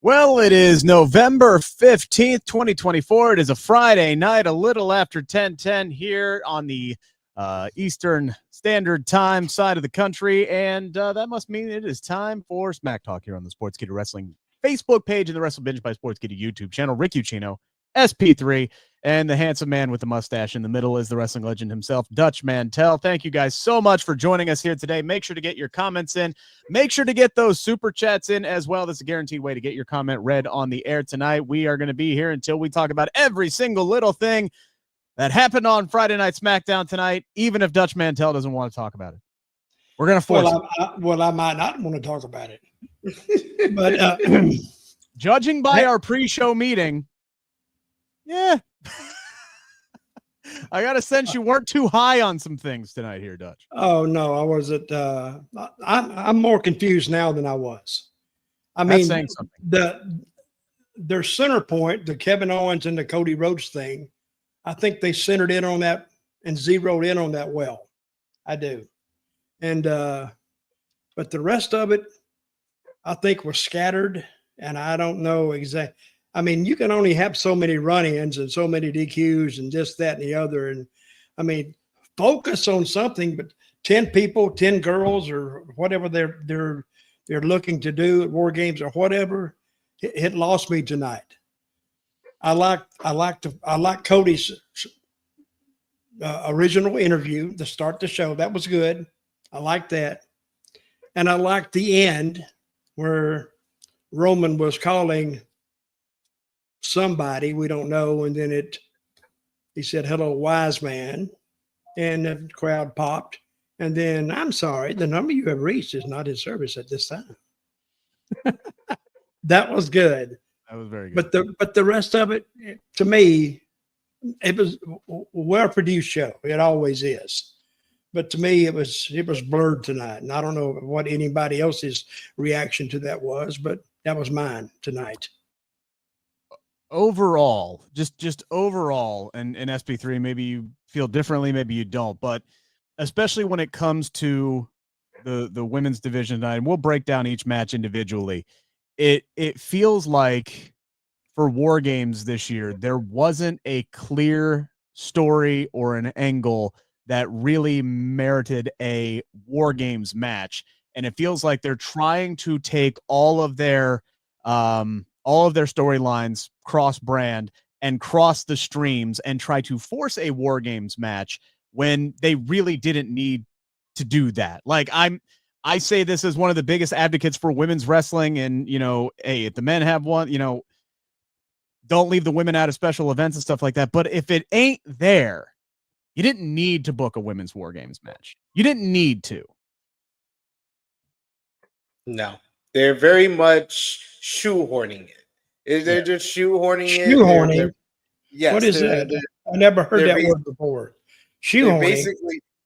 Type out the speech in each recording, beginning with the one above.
Well, it is November 15th, 2024. It is a Friday night, a little after 10:10 here on the Eastern Standard Time side of the country, and that must mean it is time for SmackTalk here on the Sportskeeda Wrestling Facebook page and the Wrestle Binge by Sportskeeda YouTube channel. Rick Ucchino, SP3, and the handsome man with the mustache in the middle is the wrestling legend himself, Dutch Mantell. Thank you guys so much for joining us here today. Make sure to get your comments in. Make sure to get those super chats in as well. That's a guaranteed way to get your comment read on the air tonight. We are going to be here until we talk about every single little thing that happened on Friday Night SmackDown tonight, even if Dutch Mantell doesn't want to talk about it. We're going to force it. I might not want to talk about it. But judging by our pre-show meeting, yeah. I got a sense you weren't too high on some things tonight here, Dutch. Oh, no, I wasn't. I'm more confused now than I was. I mean, saying something. Their center point, the Kevin Owens and the Cody Rhodes thing, I think they centered in on that and zeroed in on that well. I do. And but the rest of it, I think, was scattered, and I don't know exactly. I mean, you can only have so many run-ins and so many DQs and this, that, and the other. And I mean, focus on something, but 10 people, 10 girls, or whatever they're looking to do at WarGames or whatever, it lost me tonight. I like Cody's original interview to start the show. That was good. I like that. And I liked the end where Roman was calling somebody we don't know, and then he said, "Hello, wise man," and the crowd popped. And then, "I'm sorry, the number you have reached is not in service at this time." That was good. That was very good. But the rest of it, to me, it was a well-produced show. It always is. But to me, it was blurred tonight, and I don't know what anybody else's reaction to that was, but that was mine tonight. Overall, just overall, and SP3, maybe you feel differently, maybe you don't, but especially when it comes to the women's division tonight, and we'll break down each match individually, it feels like for WarGames this year, there wasn't a clear story or an angle that really merited a WarGames match, and it feels like they're trying to take all of their storylines cross-brand and cross the streams and try to force a WarGames match when they really didn't need to do that. Like, I say this as one of the biggest advocates for women's wrestling, and, you know, hey, if the men have one, you know, don't leave the women out of special events and stuff like that. But if it ain't there, you didn't need to book a women's WarGames match. You didn't need to. No, they're very much shoehorning it. They're just shoehorning it. Shoehorning. Yes. What is that? I never heard that word before. Shoehorning.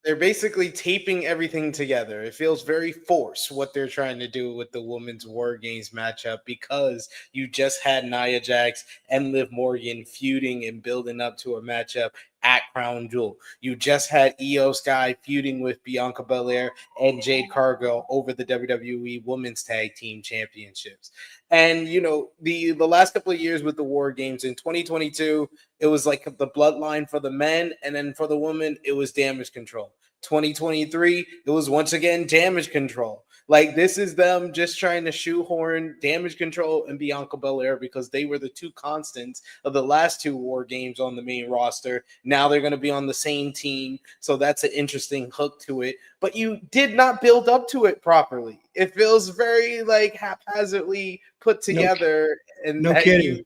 They're basically taping everything together. It feels very forced what they're trying to do with the women's WarGames matchup, because you just had Nia Jax and Liv Morgan feuding and building up to a matchup at Crown Jewel. You just had Io Sky feuding with Bianca Belair and Jade Cargill over the WWE Women's Tag Team Championships. And, you know, the last couple of years with the WarGames in 2022, it was like the bloodline for the men, and then for the women, it was Damage Control. 2023, it was once again Damage Control. Like, this is them just trying to shoehorn Damage Control and Bianca Belair, because they were the two constants of the last two WarGames on the main roster. Now they're going to be on the same team, so that's an interesting hook to it. But you did not build up to it properly. It feels very, like, haphazardly put together. No kidding.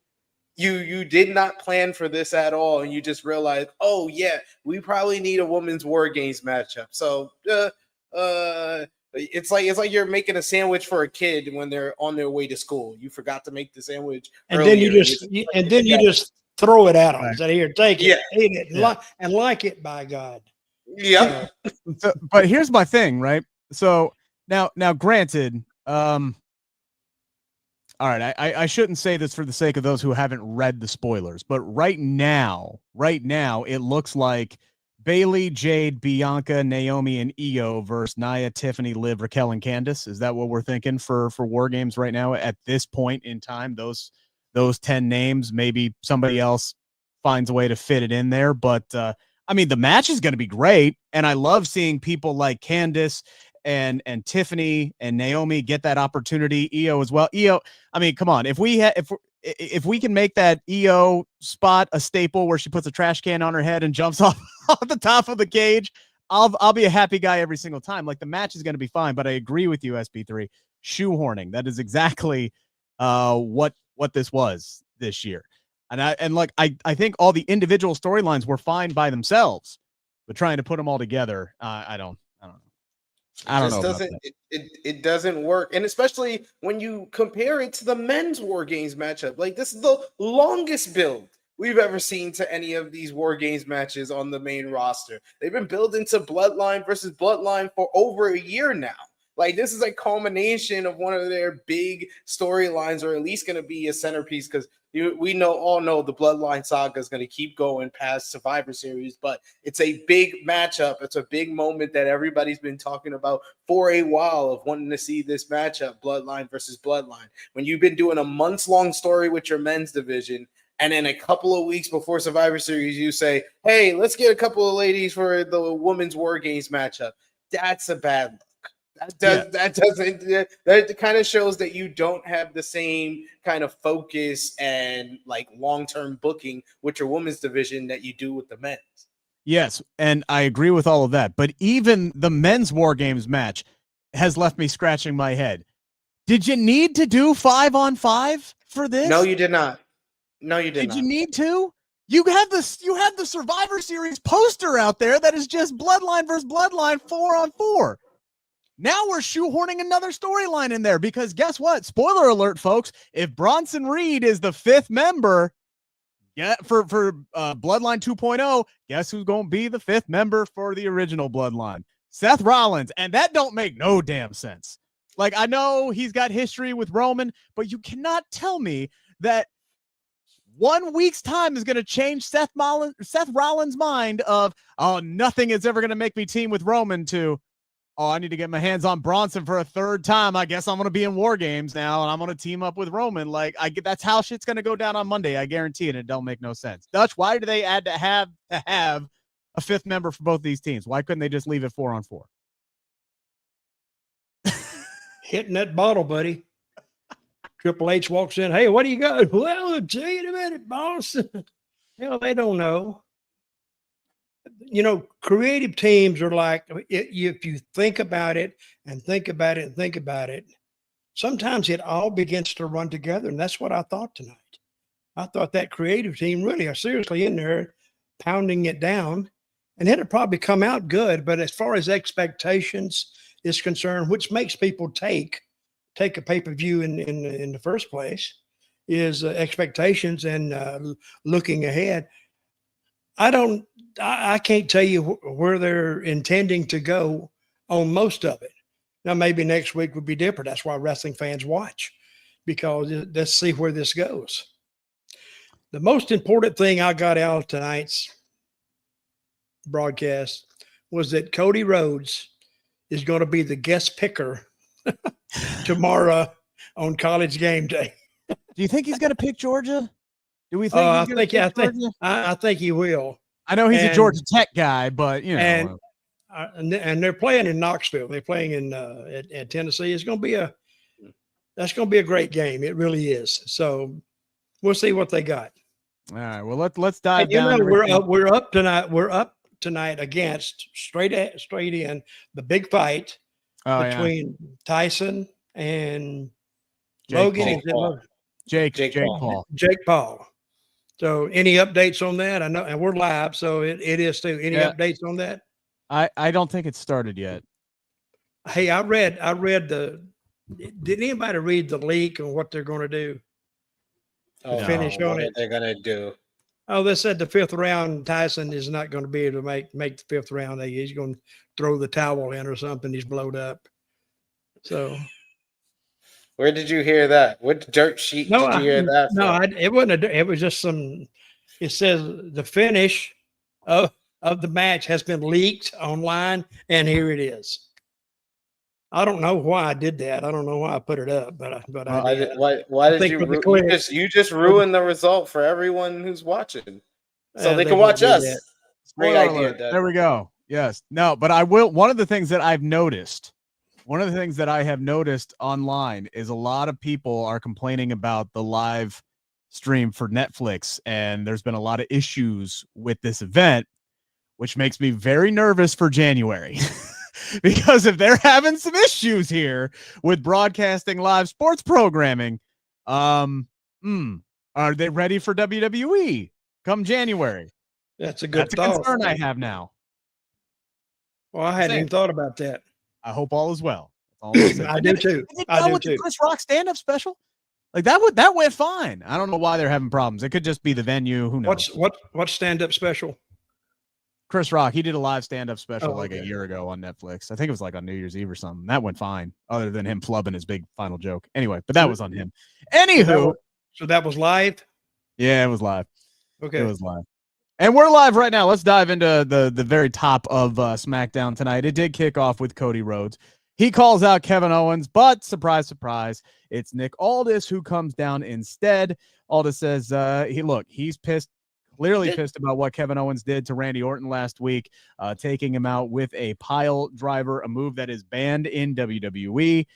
You did not plan for this at all, and you just realized, oh yeah, we probably need a women's WarGames matchup. So it's like you're making a sandwich for a kid when they're on their way to school. You forgot to make the sandwich, and then you just throw it at them. Right. Say, "Here, take it, eat it, and like it, by God." Yeah. But here's my thing, right? So now, granted, all right, I shouldn't say this for the sake of those who haven't read the spoilers, but right now, it looks like Bailey, Jade, Bianca, Naomi, and Io versus Nia, Tiffany, Liv, Raquel, and Candice. Is that what we're thinking for WarGames right now at this point in time? Those 10 names, maybe somebody else finds a way to fit it in there. But I mean, the match is going to be great. And I love seeing people like Candice and Tiffany and Naomi get that opportunity. Io as well. Io, I mean, come on. If we can make that Io spot a staple where she puts a trash can on her head and jumps off the top of the cage, I'll be a happy guy every single time. Like, the match is going to be fine, but I agree with you, SP3. Shoehorning. That is exactly what this was this year. And I think all the individual storylines were fine by themselves, but trying to put them all together, I don't know. It doesn't work. And especially when you compare it to the men's War Games matchup. Like, this is the longest build we've ever seen to any of these War Games matches on the main roster. They've been building to Bloodline versus Bloodline for over a year now. Like, this is a culmination of one of their big storylines, or at least going to be a centerpiece, because we all know the Bloodline saga is going to keep going past Survivor Series, but it's a big matchup. It's a big moment that everybody's been talking about for a while, of wanting to see this matchup, Bloodline versus Bloodline. When you've been doing a months-long story with your men's division, and then a couple of weeks before Survivor Series, you say, hey, let's get a couple of ladies for the women's War Games matchup. That's a bad look. That kind of shows that you don't have the same kind of focus and like long-term booking with your women's division that you do with the men's. Yes, and I agree with all of that. But even the men's War Games match has left me scratching my head. Did you need to do 5-on-5 for this? No, you did not. No, you did not. Did you need to? You have the Survivor Series poster out there that is just Bloodline versus Bloodline 4-on-4. Now we're shoehorning another storyline in there, because guess what? Spoiler alert, folks. If Bronson Reed is the 5th member, for Bloodline 2.0, guess who's going to be the 5th member for the original Bloodline? Seth Rollins. And that don't make no damn sense. Like, I know he's got history with Roman, but you cannot tell me that 1 week's time is going to change Seth Rollins' mind of, oh, nothing is ever going to make me team with Roman, to, oh, I need to get my hands on Bronson for a 3rd time. I guess I'm going to be in War Games now, and I'm going to team up with Roman. Like, that's how shit's going to go down on Monday. I guarantee it. It don't make no sense. Dutch, why do they add to have a 5th member for both these teams? Why couldn't they just leave it 4-on-4? Hitting that bottle, buddy. Triple H walks in. Hey, what do you got? Well, I'll tell you in a minute, boss. Hell, they don't know. You know, creative teams are like, if you think about it and think about it and think about it, sometimes it all begins to run together. And that's what I thought tonight. I thought that creative team really are seriously in there pounding it down, and it'll probably come out good. But as far as expectations is concerned, which makes people take a pay-per-view in the first place, is expectations and looking ahead. I can't tell you where they're intending to go on most of it. Now, maybe next week would be different. That's why wrestling fans watch, because let's see where this goes. The most important thing I got out of tonight's broadcast was that Cody Rhodes is going to be the guest picker tomorrow on College Game Day. Do you think he's going to pick Georgia? Do we think? I think he will. I know he's a Georgia Tech guy, but you know, and they're playing in Knoxville. They're playing in at Tennessee. That's going to be a great game. It really is. So we'll see what they got. All right. Well, let's dive down. You know, we're up tonight. We're up tonight against straight in the big fight between Tyson and Logan. Jake Paul. So any updates on that? I know, and we're live, so it is too. Any updates on that? I don't think it's started yet. Hey, I read did anybody read the leak on what they're going to do? Finish on it. They're going to do. Oh, they said the 5th round, Tyson is not going to be able to make the 5th round. He's going to throw the towel in or something. He's blowed up. So, where did you hear that? What dirt sheet did you hear that from? No, it wasn't. It was just some. It says the finish of of the match has been leaked online, and here it is. I don't know why I did that. I don't know why I put it up, but I did. Why did you just ruin the result for everyone who's watching, so they can watch us? Great idea. There we go. Yes. No, but I will. One of the things that I have noticed online is a lot of people are complaining about the live stream for Netflix, and there's been a lot of issues with this event, which makes me very nervous for January. Because if they're having some issues here with broadcasting live sports programming, are they ready for WWE come January? That's a good concern I have now. Well, I hadn't even thought about that. I hope all is well. I do too. I do too. Chris Rock stand-up special, like that went fine. I don't know why they're having problems. It could just be the venue. Who knows? What's stand-up special? Chris Rock, he did a live stand-up special a year ago on Netflix. I think it was like on New Year's Eve or something. That went fine, other than him flubbing his big final joke. Anyway, but that was on him. Anywho. So that was live? Yeah, it was live. Okay. It was live. And we're live right now. Let's dive into the very top of SmackDown tonight. It did kick off with Cody Rhodes. He calls out Kevin Owens, but surprise, surprise, it's Nick Aldis who comes down instead. Aldis says, he's pissed. Clearly pissed about what Kevin Owens did to Randy Orton last week, taking him out with a pile driver, a move that is banned in WWE.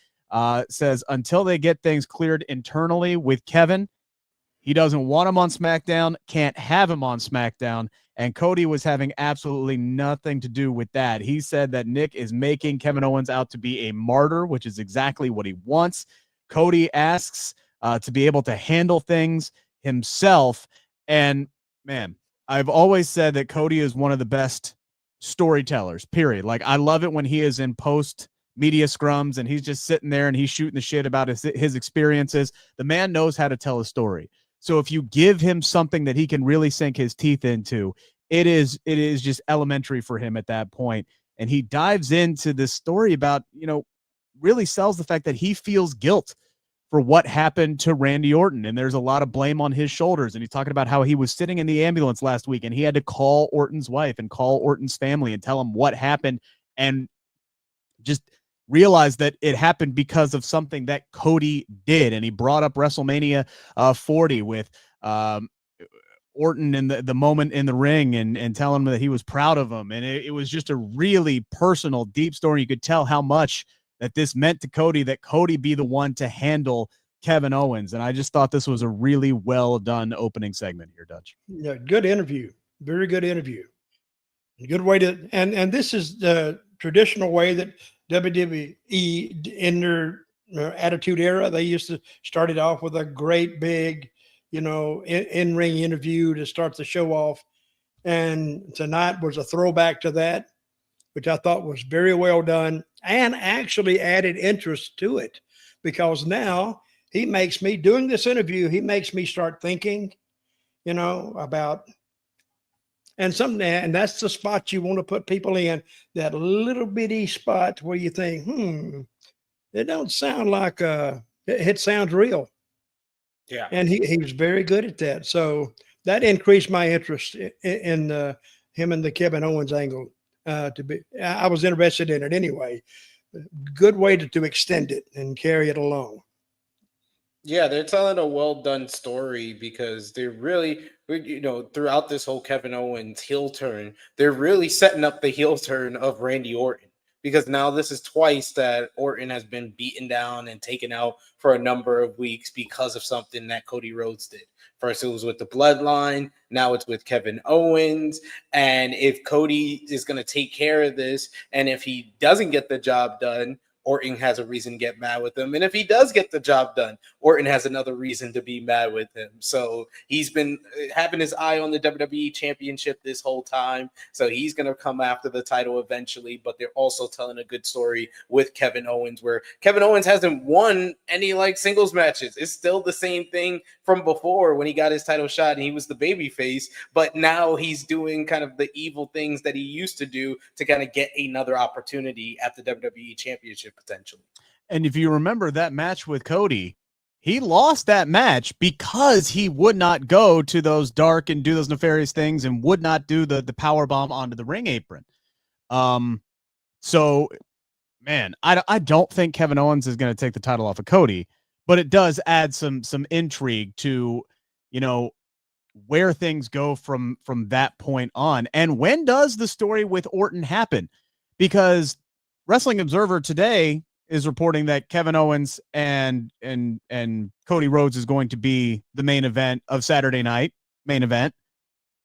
Says until they get things cleared internally with Kevin, he doesn't want him on SmackDown, can't have him on SmackDown, and Cody was having absolutely nothing to do with that. He said that Nick is making Kevin Owens out to be a martyr, which is exactly what he wants. Cody asks to be able to handle things himself, and man, I've always said that Cody is one of the best storytellers, period. Like, I love it when he is in post media scrums and he's just sitting there and he's shooting the shit about his experiences. The man knows how to tell a story. So if you give him something that he can really sink his teeth into, it is just elementary for him at that point. And he dives into this story about, really sells the fact that he feels guilt for what happened to Randy Orton. And there's a lot of blame on his shoulders. And he's talking about how he was sitting in the ambulance last week and he had to call Orton's wife and call Orton's family and tell him what happened, and just realize that it happened because of something that Cody did. And he brought up WrestleMania 40 with Orton in the moment in the ring and telling him that he was proud of him. And it was just a really personal, deep story. You could tell how much that this meant to Cody, that Cody be the one to handle Kevin Owens. And I just thought this was a really well done opening segment here, Dutch. Yeah, good interview. Very good interview. Good way to, and this is the traditional way that WWE in their Attitude Era, they used to start it off with a great big, in-ring interview to start the show off. And tonight was a throwback to that, which I thought was very well done and actually added interest to it, because now he makes me, doing this interview, he makes me start thinking, about, and that's the spot you want to put people in, that little bitty spot where you think, it don't sound like it sounds real. Yeah. And he was very good at that. So that increased my interest in him and the Kevin Owens angle. I was interested in it anyway. Good way to extend it and carry it along. Yeah, they're telling a well done story, because they're really, throughout this whole Kevin Owens heel turn, they're really setting up the heel turn of Randy Orton, because now this is twice that Orton has been beaten down and taken out for a number of weeks because of something that Cody Rhodes did. First, it was with the Bloodline. Now it's with Kevin Owens. And if Cody is going to take care of this, and if he doesn't get the job done, Orton has a reason to get mad with him. And if he does get the job done, Orton has another reason to be mad with him. So he's been having his eye on the WWE Championship this whole time. So he's going to come after the title eventually. But they're also telling a good story with Kevin Owens, where Kevin Owens hasn't won any singles matches. It's still the same thing from before when he got his title shot and he was the baby face. But now he's doing kind of the evil things that he used to do to kind of get another opportunity at the WWE Championship potentially. And if you remember that match with Cody, he lost that match because he would not go to those dark and do those nefarious things and would not do the power bomb onto the ring apron. So, man, I don't think Kevin Owens is going to take the title off of Cody, but it does add some intrigue to, where things go from that point on. And when does the story with Orton happen? Because Wrestling Observer today is reporting that Kevin Owens and Cody Rhodes is going to be the main event of Saturday night, main event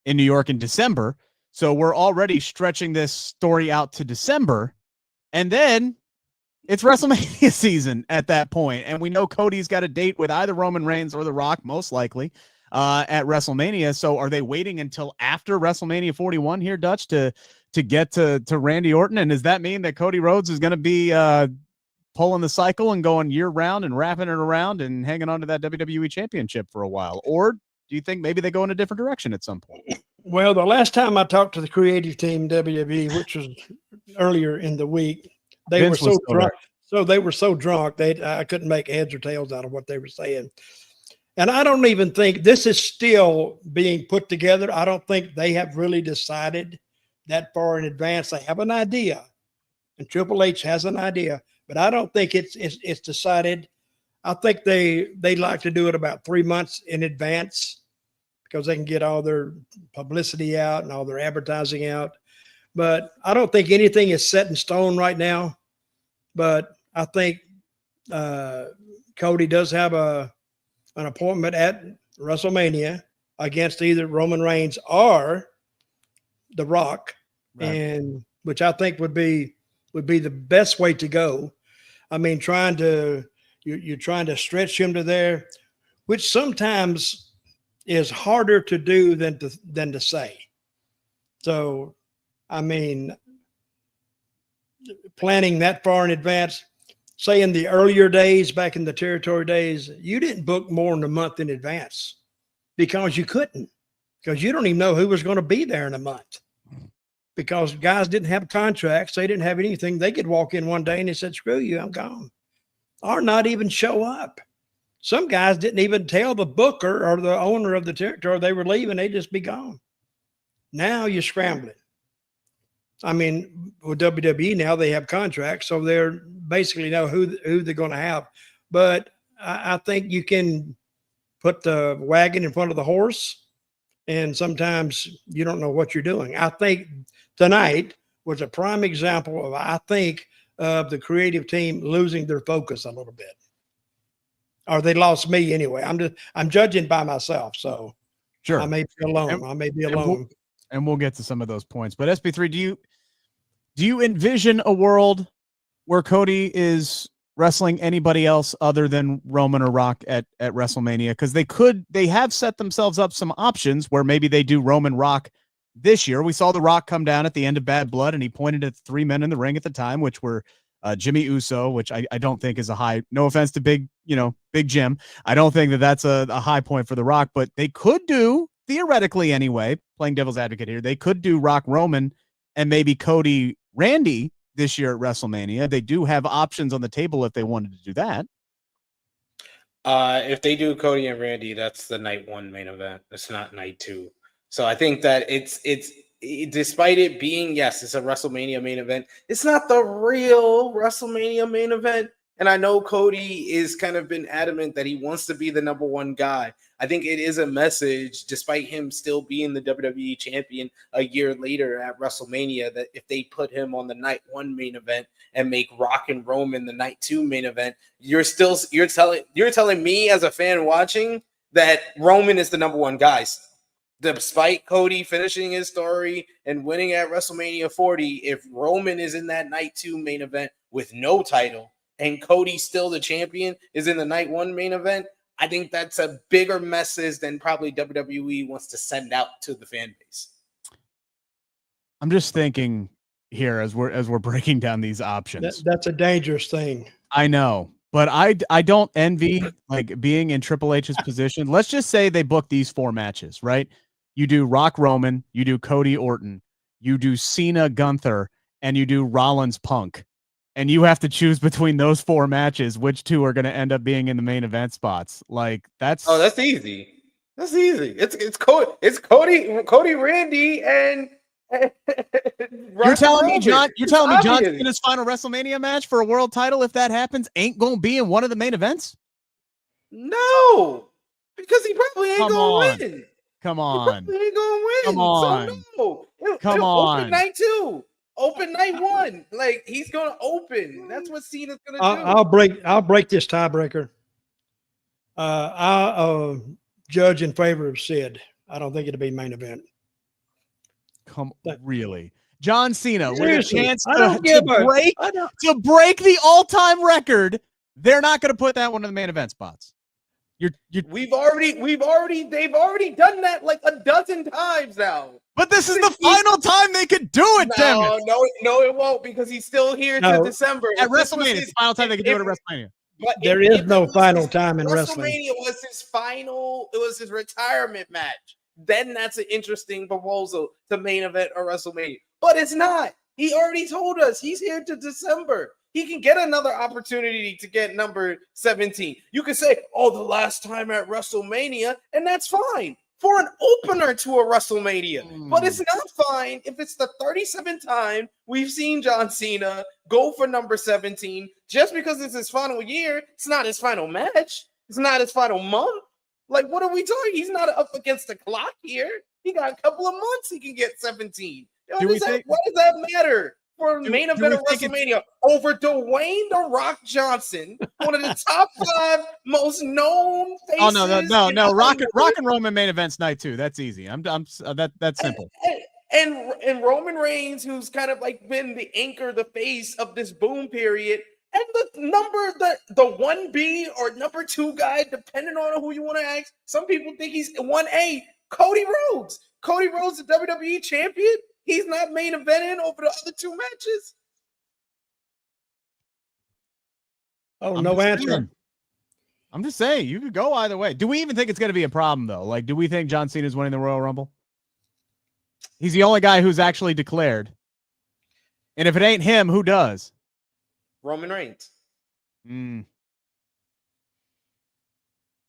in New York in December. So we're already stretching this story out to December. And then it's WrestleMania season at that point. And we know Cody's got a date with either Roman Reigns or The Rock, most likely, at WrestleMania. So are they waiting until after WrestleMania 41 here, Dutch, to get to Randy Orton? And does that mean that Cody Rhodes is going to be pulling the cycle and going year round and wrapping it around and hanging on to that WWE championship for a while? Or do you think maybe they go in a different direction at some point? Well, the last time I talked to the creative team, WWE, which was earlier in the week, they were so drunk. So they were so drunk, I couldn't make heads or tails out of what they were saying. And I don't even think this is still being put together. I don't think they have really decided that far in advance. They have an idea, and Triple H has an idea, but I don't think it's decided. I think they like to do it about 3 months in advance because they can get all their publicity out and all their advertising out. But I don't think anything is set in stone right now. But I think Cody does have an appointment at WrestleMania against either Roman Reigns or The Rock, right. And which I think would be the best way to go. I mean, you're trying to stretch him to there, which sometimes is harder to do than to say. So, I mean, planning that far in advance, say in the earlier days, back in the territory days, you didn't book more than a month in advance because you couldn't, because you don't even know who was going to be there in a month, because guys didn't have contracts. They didn't have anything. They could walk in one day and they said, screw you, I'm gone, or not even show up. Some guys didn't even tell the booker or the owner of the territory they were leaving. They'd just be gone. Now you're scrambling. I mean, with WWE now, they have contracts, so they're basically know who they're going to have. But I think you can put the wagon in front of the horse, and sometimes you don't know what you're doing. I think tonight was a prime example of the creative team losing their focus a little bit. Or they lost me anyway. I'm judging by myself, so sure. I may be alone. And we'll get to some of those points. But SP3, do you envision a world where Cody is wrestling anybody else other than Roman or Rock at WrestleMania? Because they have set themselves up some options where maybe they do Roman Rock this year. We saw The Rock come down at the end of Bad Blood, and he pointed at 3 men in the ring at the time, which were Jimmy Uso, which I don't think is a high, no offense to Big Jim. I don't think that's a high point for The Rock, but they could do, theoretically anyway, playing devil's advocate here, they could do Rock Roman and maybe Cody Randy this year at WrestleMania. They do have options on the table if they wanted to do that. If they do Cody and Randy, that's the night one main event. It's not night two. So I think that it's despite it being, yes, it's a WrestleMania main event, it's not the real WrestleMania main event. And I know Cody is kind of been adamant that he wants to be the number one guy. I think it is a message, despite him still being the WWE champion a year later at WrestleMania, that if they put him on the night one main event and make Rock and Roman the night two main event, you're telling me as a fan watching that Roman is the number one guy. Despite Cody finishing his story and winning at WrestleMania 40, if Roman is in that night two main event with no title and Cody still the champion is in the night one main event, I think that's a bigger message than probably WWE wants to send out to the fan base. I'm just thinking here as we're breaking down these options. That's a dangerous thing. I know, but I don't envy like being in Triple H's position. Let's just say they book these 4 matches, right? You do Rock Roman, you do Cody Orton, you do Cena Gunther, and you do Rollins Punk. and you have to choose between those 4 matches, which 2 are going to end up being in the main event spots. Like that's easy. That's easy. It's Cody, Randy, and you're telling me John obvious. Cena's final WrestleMania match for a world title, if that happens, ain't going to be in one of the main events? No, because he probably ain't going to win. Come on. He ain't going to win. Come on. So no. Come on. Open night 2. Open night 1. Like, he's going to open. That's what Cena's going to do. I'll break this tiebreaker. I'll judge in favor of Sid. I don't think it'll be main event. Really? John Cena with a chance to break the all-time record. They're not going to put that one in the main event spots. They've already done that like a dozen times now. But this is the final time they could do it, damn it. No, it won't, because he's still here to December. At WrestleMania, it's the final time they can do it at WrestleMania. But there is no final time in wrestling. WrestleMania was his final, it was his retirement match. Then that's an interesting proposal to main event or WrestleMania. But it's not. He already told us he's here to December. He can get another opportunity to get number 17. You could say, the last time at WrestleMania, and that's fine for an opener to a WrestleMania. But it's not fine if it's the 37th time we've seen John Cena go for number 17. Just because it's his final year, it's not his final match. It's not his final month. Like, what are we talking? He's not up against the clock here. He got a couple of months he can get 17. What does that matter for main event of WrestleMania over Dwayne "The Rock" Johnson, one of the top 5 most known faces? No. Rock and Roman main events night 2. That's easy. That's simple. And Roman Reigns, who's kind of like been the anchor, the face of this boom period. And the 1B or number 2 guy, depending on who you want to ask, some people think he's 1A, Cody Rhodes. Cody Rhodes, the WWE champion. He's not main eventing over the other 2 matches. No answer. I'm just saying, you could go either way. Do we even think it's going to be a problem, though? Like, do we think John Cena's winning the Royal Rumble? He's the only guy who's actually declared. And if it ain't him, who does? Roman Reigns.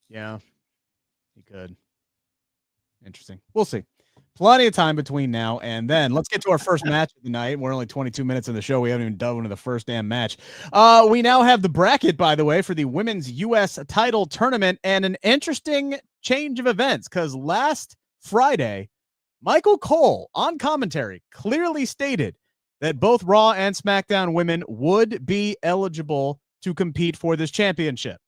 Yeah, he could. Interesting. We'll see. Plenty of time between now and then. Let's get to our first match of the night. We're only 22 minutes in the show. We haven't even dove into the first damn match. We now have the bracket, by the way, for the women's U.S. title tournament, and an interesting change of events, because last Friday, Michael Cole on commentary clearly stated that both Raw and SmackDown women would be eligible to compete for this championship.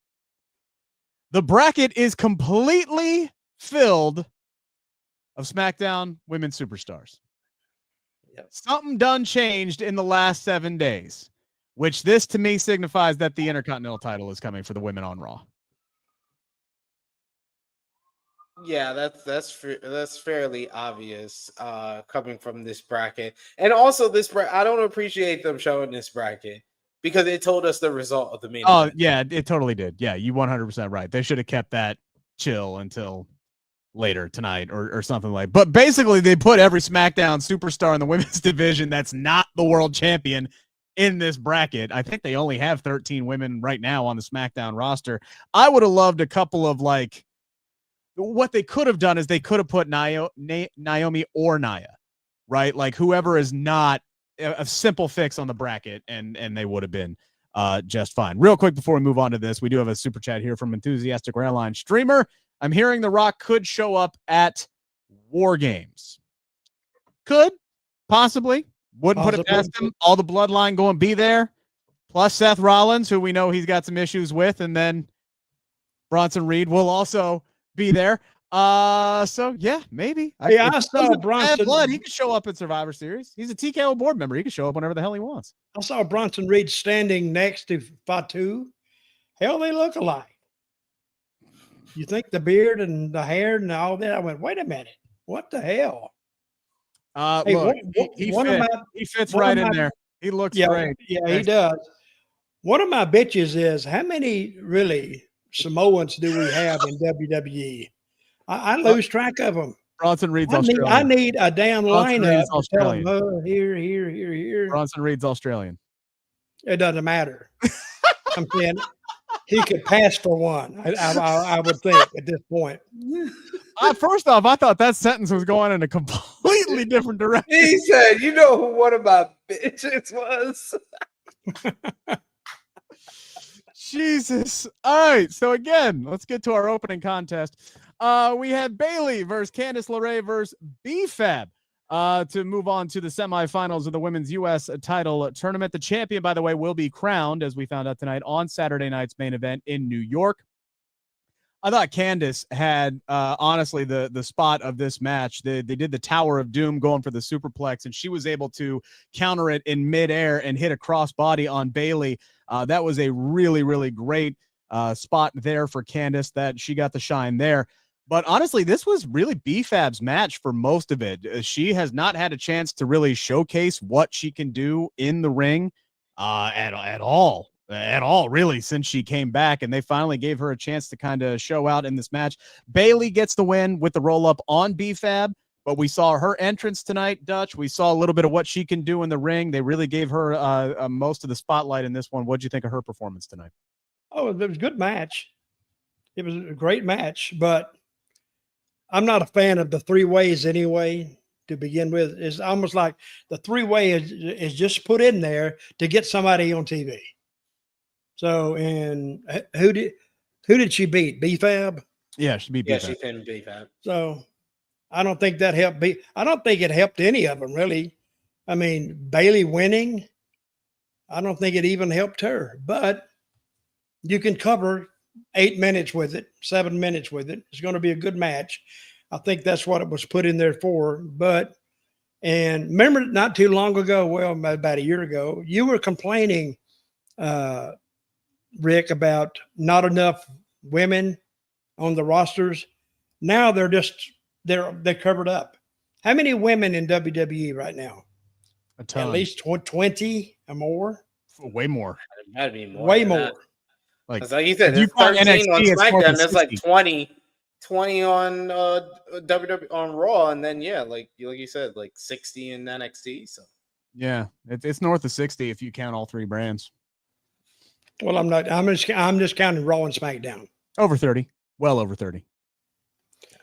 The bracket is completely filled of SmackDown women superstars. Yep. Something done changed in the last 7 days, which this to me signifies that the Intercontinental title is coming for the women on Raw. Yeah, that's fairly obvious coming from this bracket. And also I don't appreciate them showing this bracket because it told us the result of the main event. Yeah, it totally did. Yeah, you 100% right. They should have kept that chill until later tonight or something like. But basically, they put every SmackDown superstar in the women's division that's not the world champion in this bracket. I think they only have 13 women right now on the SmackDown roster. I would have loved a couple of what they could have done is they could have put Naomi or Nia, right? Like whoever is not a simple fix on the bracket, and they would have been just fine. Real quick before we move on to this, we do have a super chat here from Enthusiastic Airline Streamer. I'm hearing The Rock could show up at WarGames. Could, possibly. Wouldn't put it past him. All the bloodline going to be there. Plus Seth Rollins, who we know he's got some issues with, and then Bronson Reed will also be there. So yeah, maybe. I saw Bronson. Blood, he could show up at Survivor Series. He's a TKO board member. He could show up whenever the hell he wants. I saw Bronson Reed standing next to Fatu. Hell, they look alike. You think the beard and the hair and all that? I went, wait a minute. What the hell? Hey, look, he fits right in there. He looks great. Yeah, he does. One of my bitches is, how many really Samoans do we have in WWE? I lose track of them. Bronson Reed's Australian. I need a damn lineup to tell them, here. Bronson Reed's Australian. It doesn't matter. I'm saying he could pass for one. I would think at this point. First off, I thought that sentence was going in a completely different direction. He said, "You know who one of my bitches was." Jesus. All right. So again, let's get to our opening contest. We had Bayley versus Candice LeRae versus B-Fab to move on to the semifinals of the women's U.S. title tournament. The champion, by the way, will be crowned, as we found out tonight, on Saturday night's main event in New York. I thought Candice had, honestly, the spot of this match. They did the Tower of Doom going for the superplex, and she was able to counter it in midair and hit a crossbody on Bayley. That was a really, really great spot there for Candice, that she got the shine there. But honestly, this was really B-Fab's match for most of it. She has not had a chance to really showcase what she can do in the ring at all, really, since she came back, and they finally gave her a chance to kind of show out in this match. Bayley gets the win with the roll-up on B-Fab, but we saw her entrance tonight, Dutch. We saw a little bit of what she can do in the ring. They really gave her most of the spotlight in this one. What'd you think of her performance tonight? Oh, it was a good match. It was a great match, but I'm not a fan of the three ways anyway. To begin with, it's almost like the three-way is just put in there to get somebody on TV. So, and who did she beat? B-Fab? Yeah, she beat B-Fab. Yeah, she pinned B-Fab. So, I don't think that helped. I don't think it helped any of them really. I mean, Bayley winning, I don't think it even helped her. But you can cover 8 minutes with it, 7 minutes with it. It's going to be a good match. I think that's what it was put in there for. But, and remember not too long ago, well, about a year ago, you were complaining, Rick, about not enough women on the rosters. Now they're covered up. How many women in WWE right now? A ton. At least 20 or more. Way more. It might be more. Way more. Like you said, there's 13 NXT, on SmackDown. There's like 20 on WWE on Raw, and then like you said, like 60 in NXT. So yeah, it's north of 60 if you count all three brands. Well, I'm not. I'm just counting Raw and SmackDown. Over 30. Well over 30.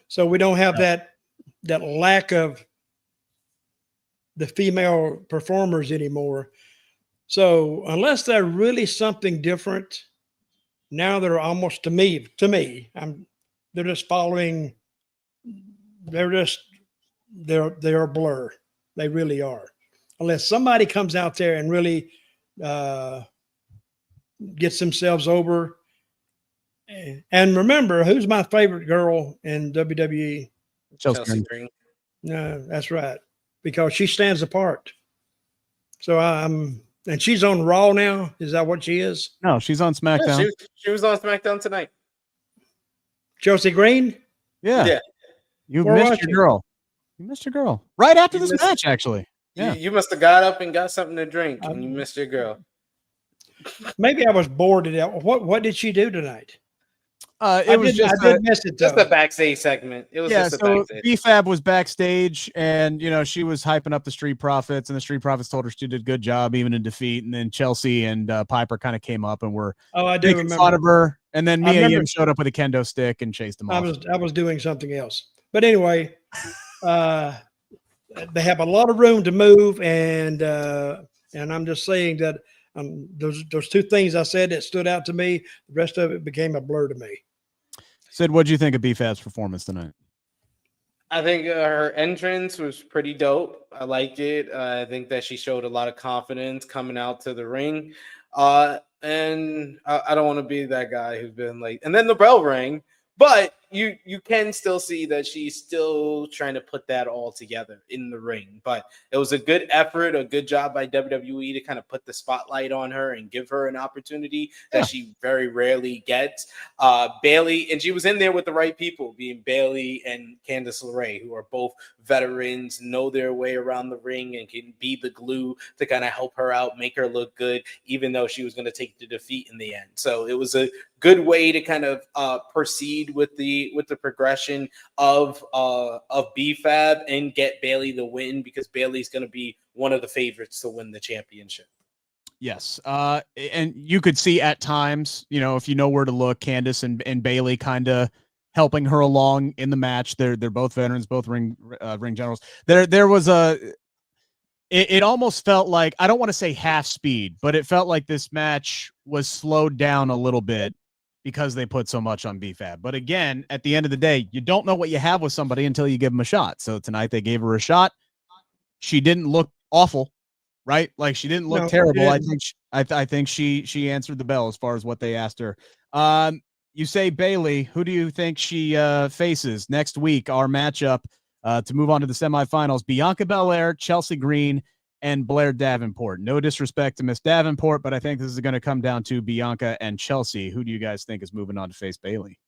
So we don't have that lack of the female performers anymore. So unless they're really something different, now they're almost to me, they're just following. They're a blur. They really are. Unless somebody comes out there and really gets themselves over. And remember, who's my favorite girl in WWE? Chelsea Green. No, that's right. Because she stands apart. So and she's on Raw now. Is that what she is? No, she's on SmackDown. Yeah, she was on SmackDown tonight. Chelsea Green? Yeah. You missed your girl. You missed your girl. Right after this match, actually. Yeah. You must have got up and got something to drink, and you missed your girl. Maybe I was bored to death. What did she do tonight? I did miss it. Just a backstage segment. It was just a backstage. B-Fab was backstage, and she was hyping up the Street Profits, and the Street Profits told her she did a good job even in defeat. And then Chelsea and Piper kind of came up and were making fun of her. And then Mia Yim showed up with a kendo stick and chased them off. I was doing something else, but anyway, they have a lot of room to move, and I'm just saying that those two things I said that stood out to me. The rest of it became a blur to me. Sid, what do you think of B-Fab's performance tonight? I think her entrance was pretty dope. I liked it. I think that she showed a lot of confidence coming out to the ring. And I don't want to be that guy who's been like, and then the bell rang, but you can still see that she's still trying to put that all together in the ring. But it was a good effort, a good job by WWE to kind of put the spotlight on her and give her an opportunity that she very rarely gets. Bayley, and she was in there with the right people, being Bayley and Candice LeRae, who are both veterans, know their way around the ring, and can be the glue to kind of help her out, make her look good, even though she was going to take the defeat in the end. So it was a good way to kind of proceed with the progression of B-Fab and get Bayley the win, because Bayley's going to be one of the favorites to win the championship. Yes. And you could see at times, if you know where to look, Candice and Bailey kind of helping her along in the match. They're both veterans, both ring generals. There was it almost felt like, I don't want to say half speed, but it felt like this match was slowed down a little bit because they put so much on BFAB. But again, at the end of the day, you don't know what you have with somebody until you give them a shot. So tonight they gave her a shot. She didn't look awful, right? Like, she didn't look terrible. I think she answered the bell as far as what they asked her. You say Bailey. Who do you think she faces next week? Our matchup to move on to the semifinals: Bianca Belair, Chelsea Green, and Blair Davenport. No disrespect to Miss Davenport, but I think this is going to come down to Bianca and Chelsea. Who do you guys think is moving on to face Bailey?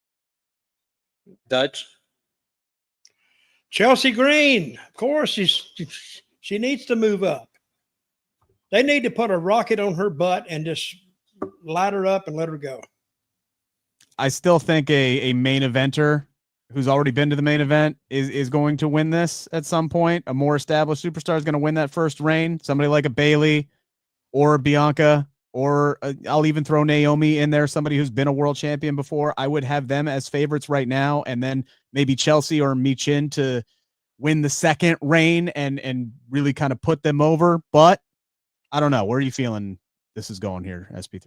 Dutch? Chelsea Green. Of course, she needs to move up. They need to put a rocket on her butt and just light her up and let her go. I still think a main eventer who's already been to the main event is going to win this at some point. A more established superstar is going to win that first reign. Somebody like a Bailey or a Bianca, or I'll even throw Naomi in there, somebody who's been a world champion before. I would have them as favorites right now, and then maybe Chelsea or Michin to win the second reign and really kind of put them over. But I don't know. Where are you feeling this is going here, SP3?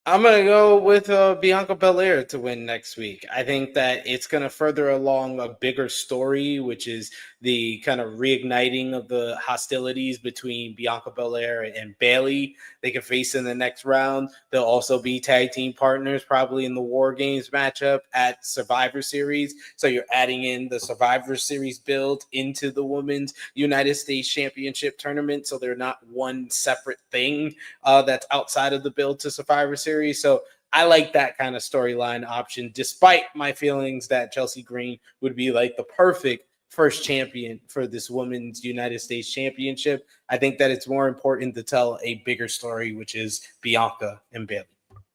I'm going to go with Bianca Belair to win next week. I think that it's going to further along a bigger story, which is the kind of reigniting of the hostilities between Bianca Belair and Bailey. They can face in the next round. They'll also be tag team partners probably in the WarGames matchup at Survivor Series. So you're adding in the Survivor Series build into the Women's United States Championship tournament. So they're not one separate thing that's outside of the build to Survivor Series. So I like that kind of storyline option, despite my feelings that Chelsea Green would be like the perfect first champion for this Women's United States Championship. I think that it's more important to tell a bigger story, which is Bianca and Bailey.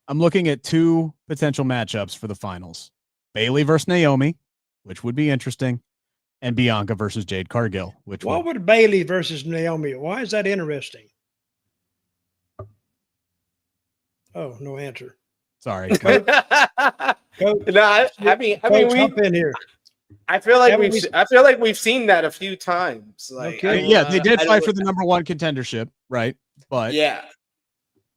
I'm looking at two potential matchups for the finals: Bailey versus Naomi, which would be interesting, and Bianca versus Jade Cargill. What would Bailey versus Naomi? Why is that interesting? Oh, no answer. Sorry. Coach, hop in here. I feel like we've seen that a few times. Like, okay. They did fight for the number one contendership, right? But yeah,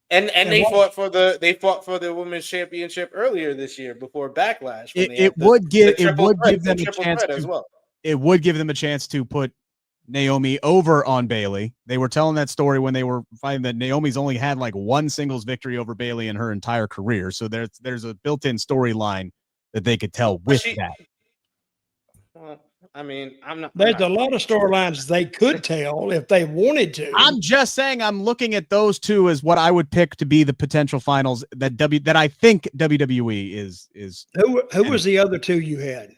and they fought for the women's championship earlier this year before Backlash. It would give them a chance as well. It would give them a chance to put Naomi over on Bailey. They were telling that story when they were fighting that Naomi's only had like one singles victory over Bailey in her entire career. So there's a built-in storyline that they could tell with that. Well, I mean, There's a lot of storylines they could tell if they wanted to. I'm just saying, I'm looking at those two as what I would pick to be the potential finals that I think WWE is. Who was the other two you had?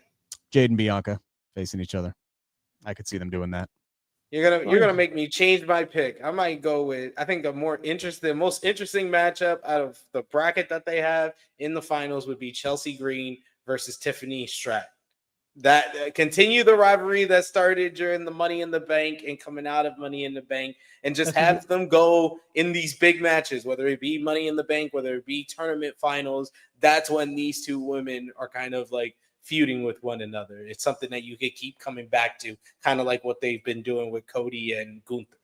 Jade and Bianca facing each other. I could see them doing that. You're gonna make me change my pick. I might go with, I think the most interesting matchup out of the bracket that they have in the finals would be Chelsea Green versus Tiffany Stratton. That continue the rivalry that started during the Money in the Bank and coming out of Money in the Bank, and just have them go in these big matches, whether it be Money in the Bank, whether it be tournament finals. That's when these two women are kind of like feuding with one another. It's something that you could keep coming back to, kind of like what they've been doing with Cody and Gunther.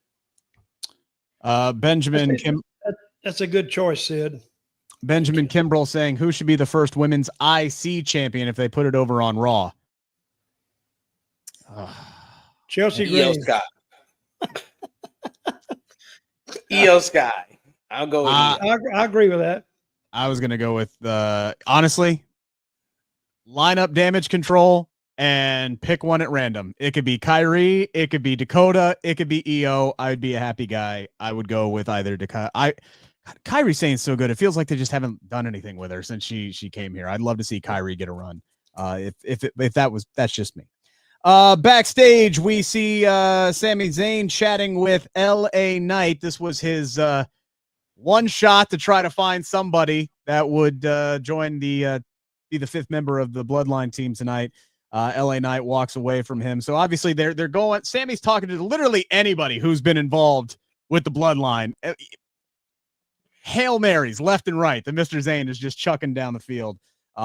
Benjamin That's a good choice, Sid. Benjamin Kimbrell saying, who should be the first women's IC champion if they put it over on Raw? Chelsea Green. Io Sky. I'll go with I agree with that. I was going to go with, honestly, lineup damage control and pick one at random. It could be Kyrie, it could be Dakota, it could be Io. I'd be a happy guy. I would go with either Dakota. Kyrie Sane's so good. It feels like they just haven't done anything with her since she came here. I'd love to see Kyrie get a run. That's just me. Backstage, we see Sami Zayn chatting with LA Knight. This was his one shot to try to find somebody that would join be the fifth member of the Bloodline team tonight. LA Knight walks away from him. So obviously they're going. Sammy's talking to literally anybody who's been involved with the Bloodline. Hail Marys left and right that Mr. Zayn is just chucking down the field.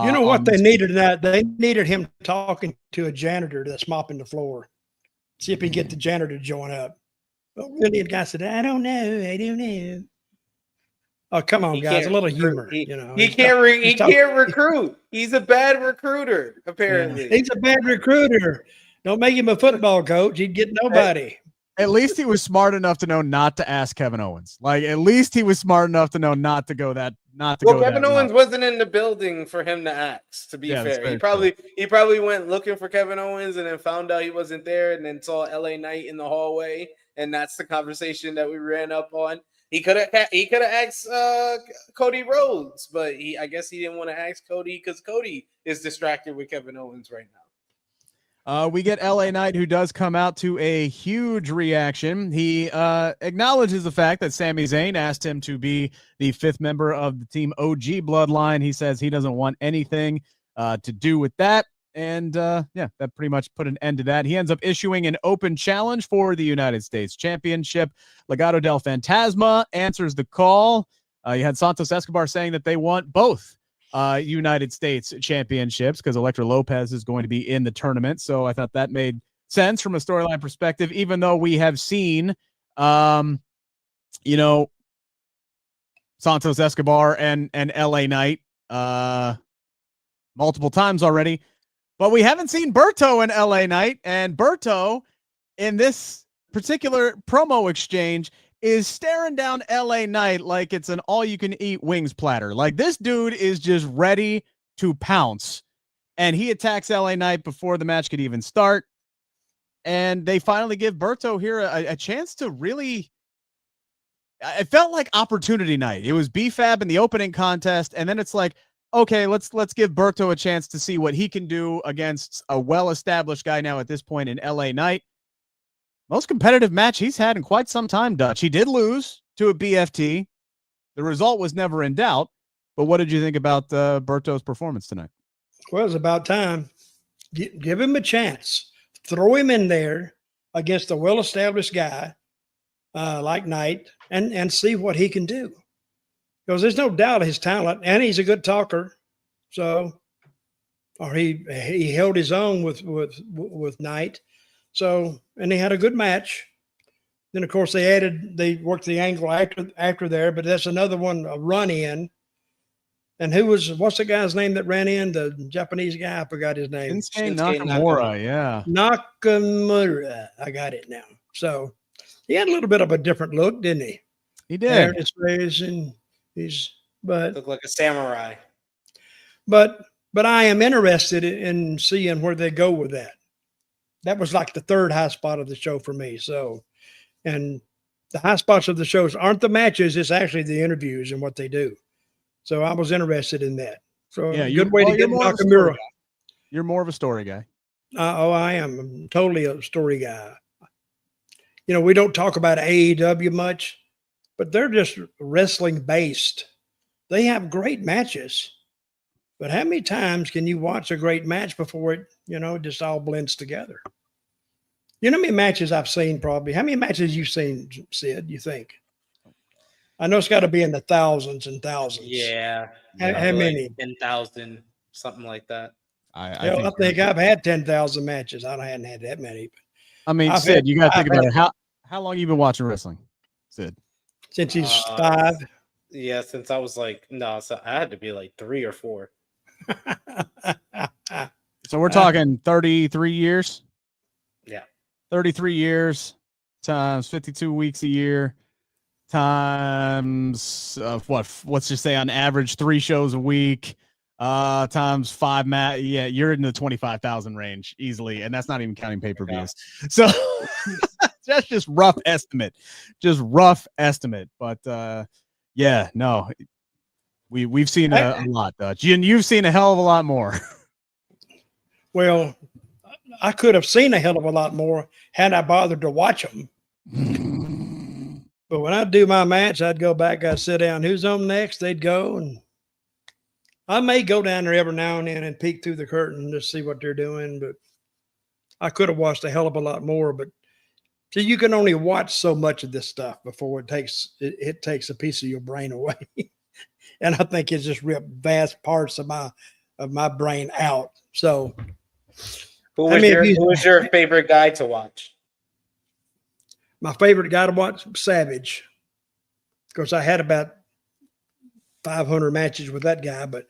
You know what they needed in that? They needed him talking to a janitor that's mopping the floor. See if he can get the janitor to join up. But really, the guy said, I don't know. Oh, come on, guys. A little humor. He can't recruit. He's a bad recruiter, apparently. Yeah, he's a bad recruiter. Don't make him a football coach. He'd get nobody. At least he was smart enough to know not to ask Kevin Owens. Like, at least he was smart enough to know not to go that. Kevin Owens wasn't in the building for him to ask, to be fair. He probably went looking for Kevin Owens and then found out he wasn't there and then saw LA Knight in the hallway. And that's the conversation that we ran up on. He could have asked Cody Rhodes, but I guess he didn't want to ask Cody because Cody is distracted with Kevin Owens right now. We get LA Knight, who does come out to a huge reaction. He acknowledges the fact that Sami Zayn asked him to be the 5th member of the Team OG Bloodline. He says he doesn't want anything to do with that. And that pretty much put an end to that. He ends up issuing an open challenge for the United States Championship. Legado del Fantasma answers the call. You had Santos Escobar saying that they want both United States championships because Elektra Lopez is going to be in the tournament. So I thought that made sense from a storyline perspective, even though we have seen, Santos Escobar and LA Knight multiple times already. But we haven't seen Berto and LA Knight, and Berto in this particular promo exchange is staring down LA Knight like it's an all-you-can-eat wings platter. Like, this dude is just ready to pounce, and he attacks LA Knight before the match could even start. And they finally give Berto here a chance to really. It felt like opportunity night. It was B-Fab in the opening contest, and then it's like, okay, let's give Berto a chance to see what he can do against a well-established guy now at this point in LA Knight. Most competitive match he's had in quite some time, Dutch. He did lose to a BFT. The result was never in doubt. But what did you think about Berto's performance tonight? Well, it's about time. Give him a chance. Throw him in there against a well-established guy like Knight and see what he can do. Because there's no doubt his talent, and he's a good talker. So, or he held his own with Knight. So, and he had a good match. Then, of course, they worked the angle after there, but that's another one, a run in. And what's the guy's name that ran in? The Japanese guy, I forgot his name. Shinsuke Nakamura, yeah. Nakamura, I got it now. So, he had a little bit of a different look, didn't he? He did. His face and looked like a samurai. But I am interested in seeing where they go with that. That was like the third high spot of the show for me. So, and the high spots of the shows aren't the matches; it's actually the interviews and what they do. So I was interested in that. So yeah, good way to get Nakamura. You're more of a story guy. I am. I'm totally a story guy. We don't talk about AEW much, but they're just wrestling based. They have great matches, but how many times can you watch a great match before it, just all blends together? You know how many matches I've seen probably? How many matches you've seen, Sid, you think? I know it's got to be in the thousands and thousands. Yeah. How many? 10,000, something like that. I think I've had 10,000 matches. I hadn't had that many. But Sid, you got to think about it. How long you been watching wrestling, Sid? Since he's 5. Yeah, since I was so I had to be like 3 or 4. So we're talking 33 years? Yeah. 33 years times 52 weeks a year times let's just say on average 3 shows a week times 5 yeah, you're in the 25,000 range easily, and that's not even counting pay-per-views. So that's just rough estimate. But yeah, no, we've seen a lot, Dutch. And you've seen a hell of a lot more. Well, I could have seen a hell of a lot more had I bothered to watch them. But when I do my match, I'd go back, I'd sit down. Who's on next? They'd go, and I may go down there every now and then and peek through the curtain to see what they're doing. But I could have watched a hell of a lot more. But So you can only watch so much of this stuff before it takes a piece of your brain away. And I think it's just ripped vast parts of my brain out. So Who was your favorite guy to watch? My favorite guy to watch, Savage. Of course, I had about 500 matches with that guy, but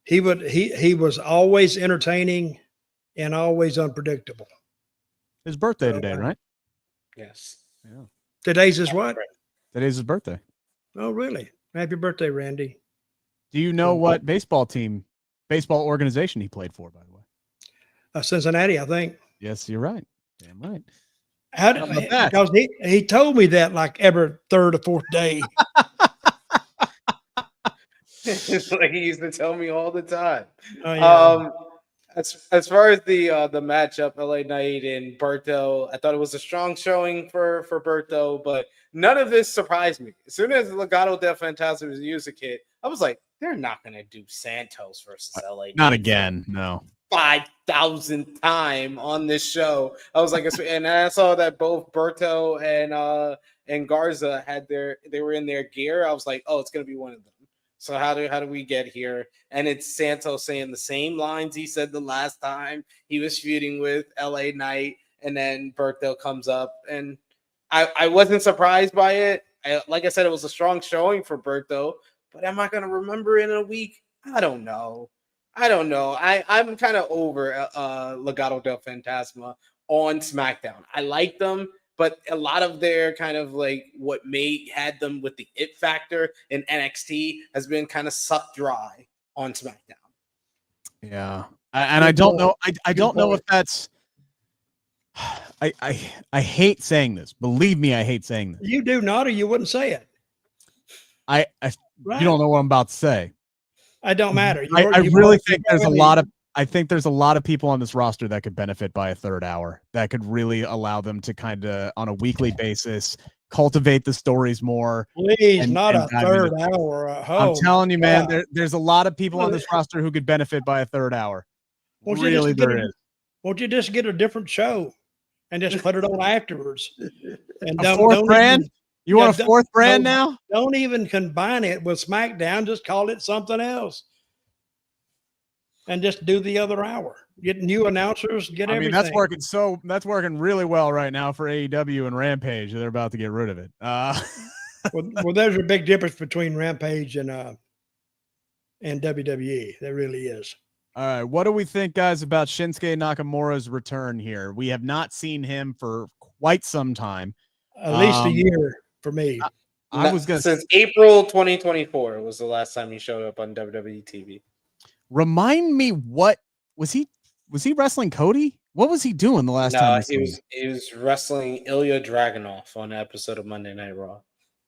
he was always entertaining and always unpredictable. His birthday today, right? Yes. Yeah. Today's his what? Today's his birthday. Oh, really? Happy birthday, Randy. Do you know what baseball organization he played for, by the way? Cincinnati, I think. Yes, you're right. Damn right. How about that? Because he told me that like every third or fourth day. It's like he used to tell me all the time. Oh, yeah. As far as the matchup, LA Knight and Berto, I thought it was a strong showing for Berto, but none of this surprised me. As soon as Legado del Fantasma was used a kid, I was like, they're not going to do Santos versus LA Knight. Not again, no. 5,000th time on this show. I was like, and I saw that both Berto and Garza they were in their gear. I was like, oh, it's going to be one of them. So how do we get here? And it's Santos saying the same lines he said the last time he was feuding with LA Knight, and then Berto comes up, and I wasn't surprised by it. Like I said, it was a strong showing for Berto, but am I going to remember it in a week? I don't know. I'm kind of over Legado del Fantasma on SmackDown. I like them, but a lot of their kind of like what had them with the it factor in NXT has been kind of sucked dry on SmackDown. Yeah. I don't know. I don't know if that's. I hate saying this. Believe me, I hate saying this. You do not, or you wouldn't say it. Right. You don't know what I'm about to say. It don't matter. I really think there's a lot of. I think there's a lot of people on this roster that could benefit by a third hour. That could really allow them to kind of on a weekly basis cultivate the stories more. Please, not a third hour. I'm telling you, man. There's a lot of people on this roster who could benefit by a third hour. Really, there is. Won't you just get a different show and just put it on afterwards? And a fourth brand? You want a fourth brand now? Don't even combine it with SmackDown. Just call it something else. And just do the other hour. Get new announcers, everything. That's working really well right now for AEW and Rampage. They're about to get rid of it. Well, there's a big difference between Rampage and WWE. There really is. All right. What do we think, guys, about Shinsuke Nakamura's return here? We have not seen him for quite some time. At least a year for me. Since April 2024 was the last time he showed up on WWE TV. Remind me, what was he wrestling Cody? What was he doing the last time? He was wrestling Ilya Dragunov on an episode of Monday Night Raw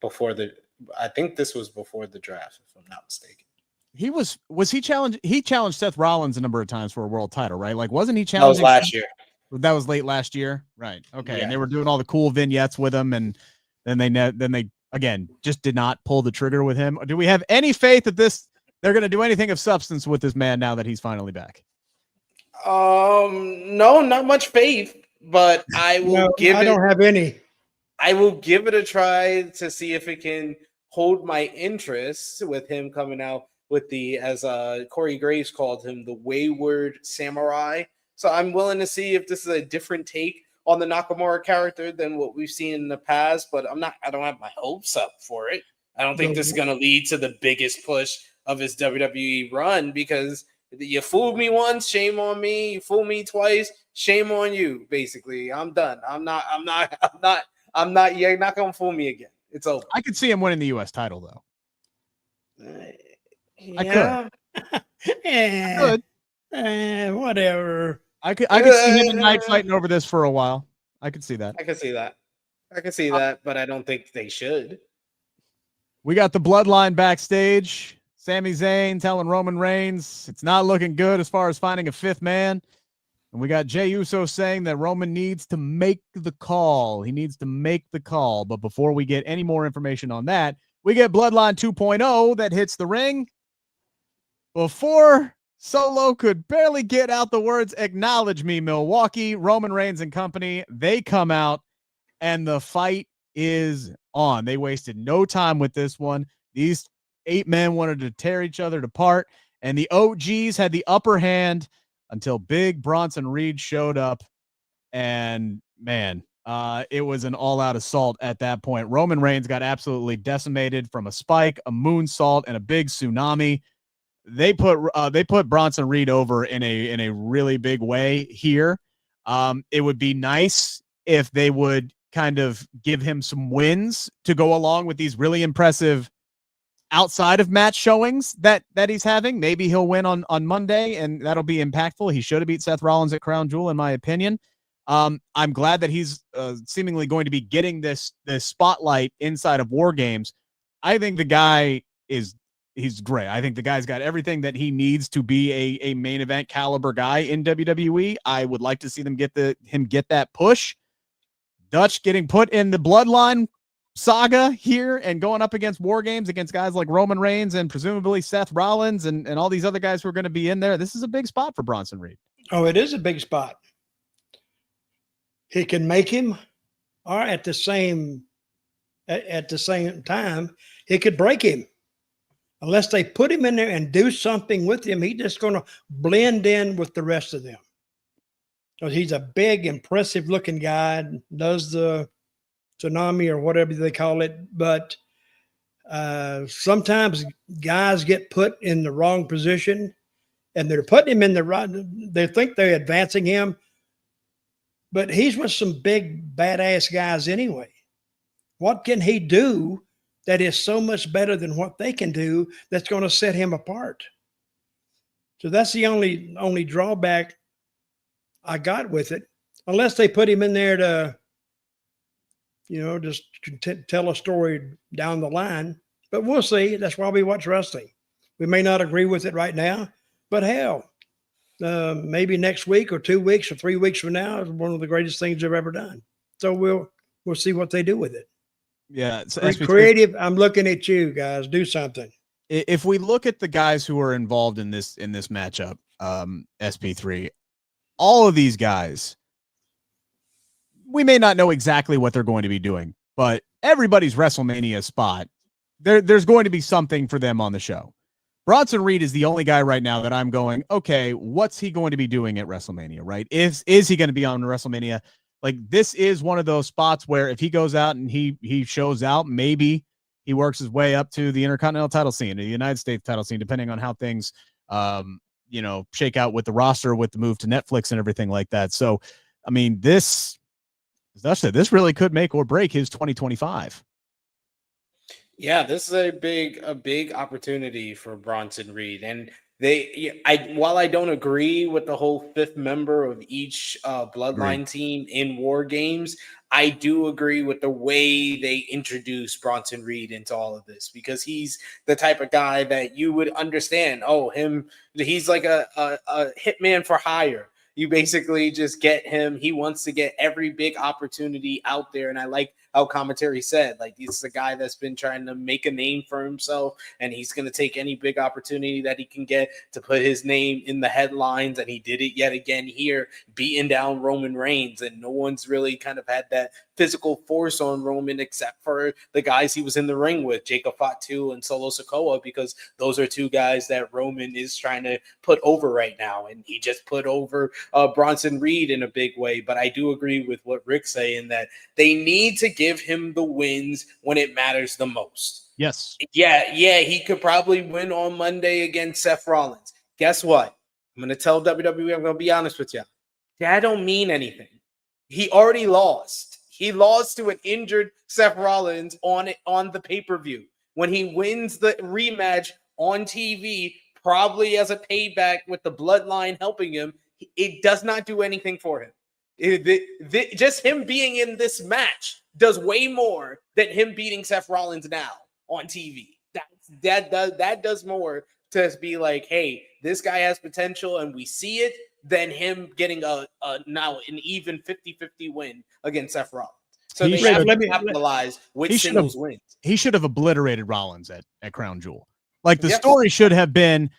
I think this was before the draft, if I'm not mistaken. He challenged Seth Rollins a number of times for a world title, right? Like, wasn't he challenging? That was last year. That was late last year, right? Okay, yeah. And they were doing all the cool vignettes with him, and then they again just did not pull the trigger with him. Do we have any faith that they're going to do anything of substance with this man now that he's finally back? No, not much faith, but I will I don't have any. I will give it a try to see if it can hold my interest with him coming out with as Corey Graves called him, the Wayward Samurai. So I'm willing to see if this is a different take on the Nakamura character than what we've seen in the past, but I don't have my hopes up for it. I don't think this is going to lead to the biggest push of his WWE run, because you fooled me once, shame on me. You fooled me twice, shame on you. Basically, I'm done. You're not going to fool me again. It's over. I could see him winning the U.S. title though. Yeah. I could. Whatever. I could see him and Knight fighting over this for a while. I could see that. I could see that, but I don't think they should. We got the Bloodline backstage. Sami Zayn telling Roman Reigns it's not looking good as far as finding a fifth man. And we got Jey Uso saying that Roman needs to make the call. He needs to make the call. But before we get any more information on that, we get Bloodline 2.0 that hits the ring. Before Solo could barely get out the words, "Acknowledge me, Milwaukee," Roman Reigns and company, they come out and the fight is on. They wasted no time with this one. These 8 men wanted to tear each other apart, and the OGs had the upper hand until big Bronson Reed showed up, and man, it was an all-out assault at that point. Roman Reigns got absolutely decimated from a spike, a moonsault, and a big tsunami. They put Bronson Reed over in a really big way here. It would be nice if they would kind of give him some wins to go along with these really impressive outside of match showings that he's having. Maybe he'll win on Monday, and that'll be impactful. He should have beat Seth Rollins at Crown Jewel, in my opinion. I'm glad that he's seemingly going to be getting this spotlight inside of WarGames. I think the guy he's great. I think the guy's got everything that he needs to be a main event caliber guy in WWE. I would like to see them get that push. Dutch getting put in the Bloodline saga here and going up against WarGames against guys like Roman Reigns and presumably Seth Rollins and all these other guys who are going to be in there. This is a big spot for Bronson Reed. Oh, it is a big spot. He can make him, or at the same time, he could break him. Unless they put him in there and do something with him, he's just going to blend in with the rest of them. So he's a big, impressive-looking guy, does the tsunami or whatever they call it. But sometimes guys get put in the wrong position, and they're putting him in the right. They think they're advancing him, but he's with some big, badass guys anyway. What can he do that is so much better than what they can do that's going to set him apart? So that's the only drawback I got with it, unless they put him in there to, just tell a story down the line. But we'll see. That's why we watch wrestling. We may not agree with it right now, but hell, maybe next week or 2 weeks or 3 weeks from now is one of the greatest things they've ever done. So we'll see what they do with it. Yeah, so creative. I'm looking at you guys. Do something. If we look at the guys who are involved in this matchup, SP3, all of these guys, we may not know exactly what they're going to be doing, but everybody's WrestleMania spot, there's going to be something for them on the show. Bronson Reed is the only guy right now that I'm going, okay, what's he going to be doing at WrestleMania, right? Is he going to be on WrestleMania? Like, this is one of those spots where if he goes out and he shows out, maybe he works his way up to the Intercontinental title scene or the United States title scene, depending on how things, shake out with the roster, with the move to Netflix and everything like that. So, I mean, this, as Dutch said, this really could make or break his 2025. Yeah, this is a big opportunity for Bronson Reed. And while I don't agree with the whole 5th member of each Bloodline team in WarGames, I do agree with the way they introduce Bronson Reed into all of this, because he's the type of guy that you would understand. Oh, he's like a hitman for hire. You basically just get him. He wants to get every big opportunity out there. And I like how commentary said, like, he's a guy that's been trying to make a name for himself, and he's going to take any big opportunity that he can get to put his name in the headlines. And he did it yet again here, beating down Roman Reigns. And no one's really kind of had that physical force on Roman except for the guys he was in the ring with, Jacob Fatu and Solo Sikoa, because those are 2 guys that Roman is trying to put over right now. And he just put over Bronson Reed in a big way. But I do agree with what Rick's saying, that they need to give him the wins when it matters the most. Yes. Yeah, he could probably win on Monday against Seth Rollins. Guess what? I'm going to tell WWE, I'm going to be honest with you. That don't mean anything. He already lost. He lost to an injured Seth Rollins on the pay-per-view. When he wins the rematch on TV, probably as a payback with the Bloodline helping him, it does not do anything for him. Just him being in this match does way more than him beating Seth Rollins now on TV. That does more to be like, hey, this guy has potential and we see it, than him getting now an even 50-50 win against Seth Rollins. So they have to capitalize with singles wins. He should have obliterated Rollins at Crown Jewel. Like, the story should have been,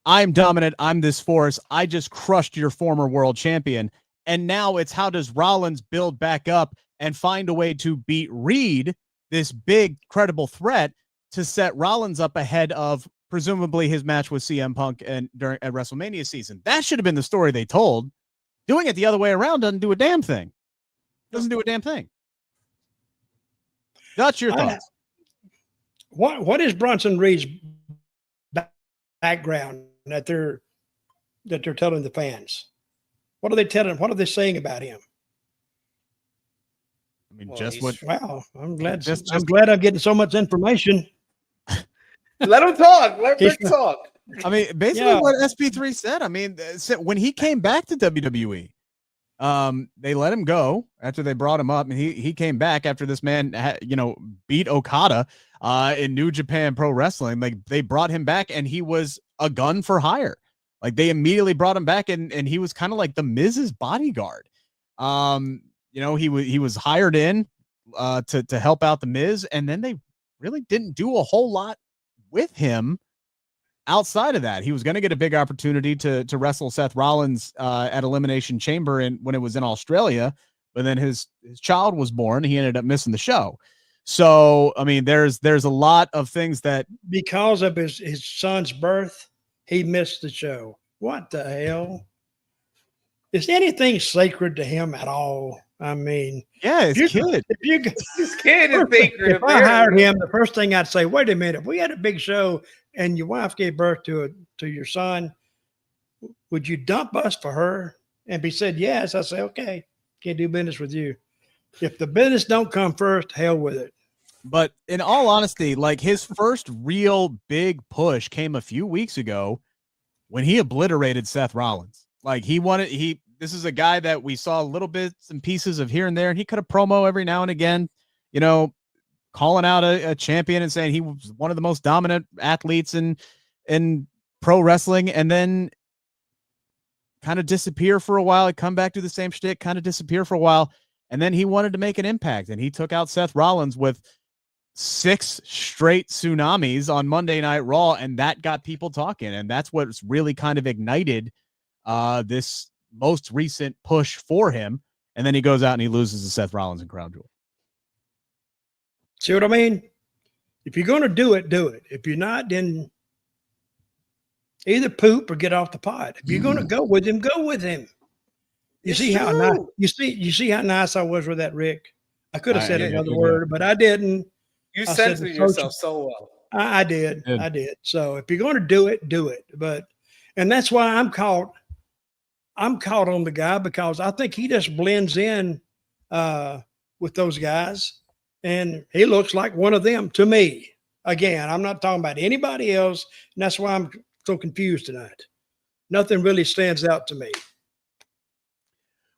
I'm dominant, I'm this force, I just crushed your former world champion. And now it's, how does Rollins build back up and find a way to beat Reed, this big, credible threat, to set Rollins up ahead of presumably his match with CM Punk and during at WrestleMania season. That should have been the story they told. Doing it the other way around doesn't do a damn thing. Doesn't do a damn thing. Dutch, your thoughts? What is Bronson Reed's background that they're telling the fans? What are they telling? What are they saying about him? I mean, wow. I'm glad. I'm glad I'm getting so much information. Let him talk. Let Rick talk. I mean, basically what SP3 said. I mean, when he came back to WWE, they let him go after they brought him up, and he came back after this man, beat Okada in New Japan Pro Wrestling. Like, they brought him back, and he was a gun for hire. Like, they immediately brought him back, and he was kind of like the Miz's bodyguard. He was hired in to help out the Miz, and then they really didn't do a whole lot with him outside of that. He was going to get a big opportunity to wrestle Seth Rollins at Elimination Chamber when it was in Australia, but then his child was born. He ended up missing the show. So, I mean, there's a lot of things that because of his son's birth, he missed the show. What the hell? Is anything sacred to him at all? I mean, yeah, his kid. His kid is sacred. If I hired him, the first thing I'd say, wait a minute, if we had a big show and your wife gave birth to your son, would you dump us for her? And he said yes. I say, okay, can't do business with you. If the business don't come first, hell with it. But in all honesty, like, his first real big push came a few weeks ago when he obliterated Seth Rollins. Like, this is a guy that we saw little bits and pieces of here and there, and he could have promo every now and again, calling out a champion and saying he was one of the most dominant athletes in pro wrestling, and then kind of disappear for a while. He'd come back to the same shtick, kind of disappear for a while, and then he wanted to make an impact, and he took out Seth Rollins with 6 straight tsunamis on Monday Night Raw, and that got people talking, and that's what's really kind of ignited this most recent push for him. And then he goes out and he loses to Seth Rollins in Crown Jewel. See what I mean? If you're going to do it, do it. If you're not, then either poop or get off the pot. If you're going to go with him, go with him. You see how nice, you see how nice I was with that, Rick? I could have said another word, but I didn't. You censored yourself so well. I did. So if you're going to do it, do it. And that's why I'm caught on the guy, because I think he just blends in with those guys, and he looks like one of them to me. Again, I'm not talking about anybody else, and that's why I'm so confused tonight. Nothing really stands out to me.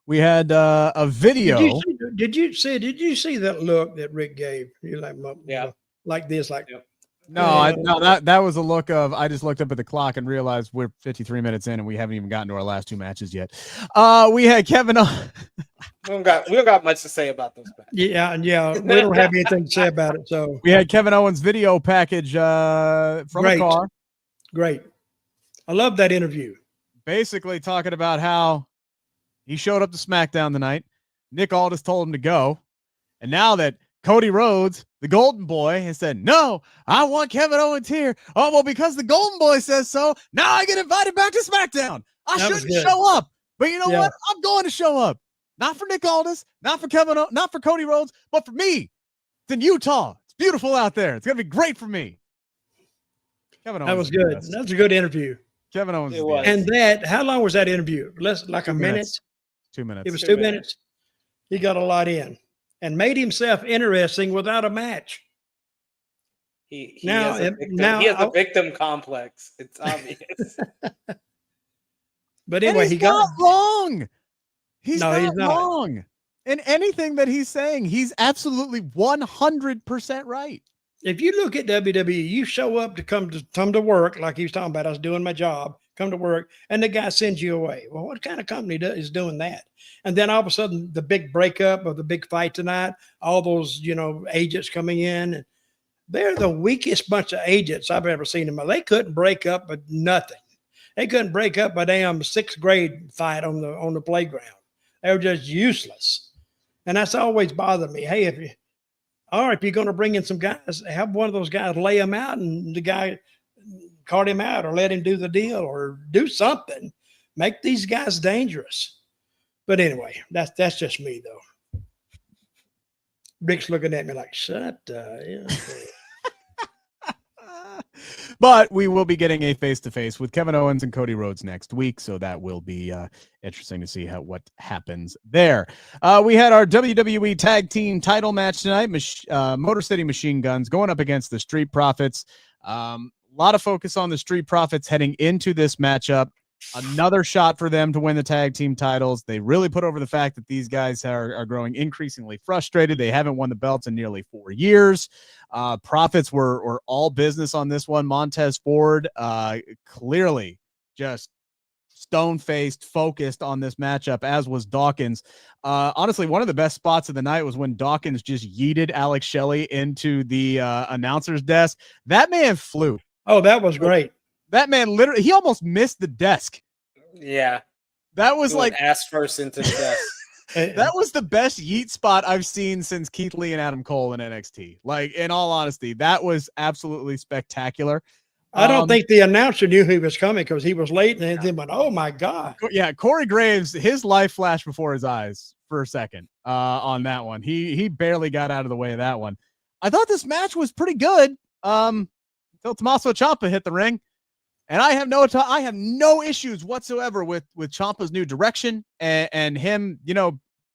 We had a video. Did you see that look that Rick gave? You're like, like this, like. Yep. No, that was a look of, I just looked up at the clock and realized we're 53 minutes in and we haven't even gotten to our last 2 matches yet. We had Kevin. We don't got much to say about this match. Yeah. We don't have anything to say about it. So we had Kevin Owens' video package from a car. Great. I love that interview. Basically talking about how he showed up to SmackDown tonight. Nick Aldis told him to go. And now that Cody Rhodes, the Golden Boy, has said, no, I want Kevin Owens here. Oh, well, because the Golden Boy says so, now I get invited back to SmackDown. I shouldn't show up. But you know what? I'm going to show up. Not for Nick Aldis, not for Cody Rhodes, but for me. It's in Utah. It's beautiful out there. It's going to be great for me. Kevin Owens. That was good. That was a good interview. Kevin Owens. And how long was that interview? Like a minute? 2 minutes. It was 2 minutes. He got a lot in and made himself interesting without a match. He has a victim complex. It's obvious. But anyway, he's not wrong. He's not wrong. In anything that he's saying, he's absolutely 100% right. If you look at WWE, you show up to come to work, like he was talking about, I was doing my job, come to work, and the guy sends you away. Well, what kind of company is doing that? And then all of a sudden, the big breakup of the big fight tonight, all those, agents coming in, they're the weakest bunch of agents I've ever seen them. They couldn't break up with nothing. They couldn't break up a damn 6th grade fight on the playground. They were just useless. And that's always bothered me. Hey, if you're going to bring in some guys, have one of those guys lay him out and the guy cart him out, or let him do the deal, or do something. Make these guys dangerous. But anyway, that's just me, though. Rick's looking at me like, shut up. But we will be getting a face-to-face with Kevin Owens and Cody Rhodes next week, so that will be interesting to see what happens there. We had our WWE Tag Team title match tonight. Motor City Machine Guns going up against the Street Profits. A lot of focus on the Street Profits heading into this matchup. Another shot for them to win the tag team titles. They really put over the fact that these guys are growing increasingly frustrated. They haven't won the belts in nearly 4 years. Profits were all business on this one. Montez Ford clearly just stone-faced, focused on this matchup, as was Dawkins. Honestly, one of the best spots of the night was when Dawkins just yeeted Alex Shelley into the announcer's desk. That man flew. Oh, that was great. That man literally, he almost missed the desk. Yeah. That was like ass first into the desk. That was the best yeet spot I've seen since Keith Lee and Adam Cole in NXT. Like, in all honesty, that was absolutely spectacular. I don't think the announcer knew he was coming because he was late, and then went, oh my God. Yeah, Corey Graves, his life flashed before his eyes for a second on that one. He barely got out of the way of that one. I thought this match was pretty good until Tommaso Ciampa hit the ring. And I have no issues whatsoever with Ciampa's new direction and him,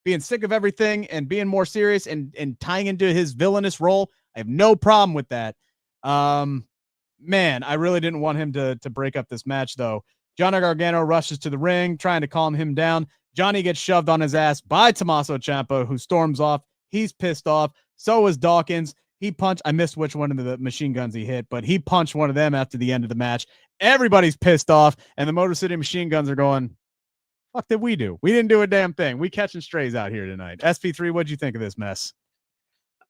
being sick of everything and being more serious and tying into his villainous role. I have no problem with that. Man, I really didn't want him to break up this match, though. Johnny Gargano rushes to the ring, trying to calm him down. Johnny gets shoved on his ass by Tommaso Ciampa, who storms off. He's pissed off. So is Dawkins. He punched. I missed which one of the machine guns he hit, but he punched one of them after the end of the match. Everybody's pissed off, and the Motor City Machine Guns are going, fuck did we do? We didn't do a damn thing. We catching strays out here tonight. SP3, what'd you think of this mess?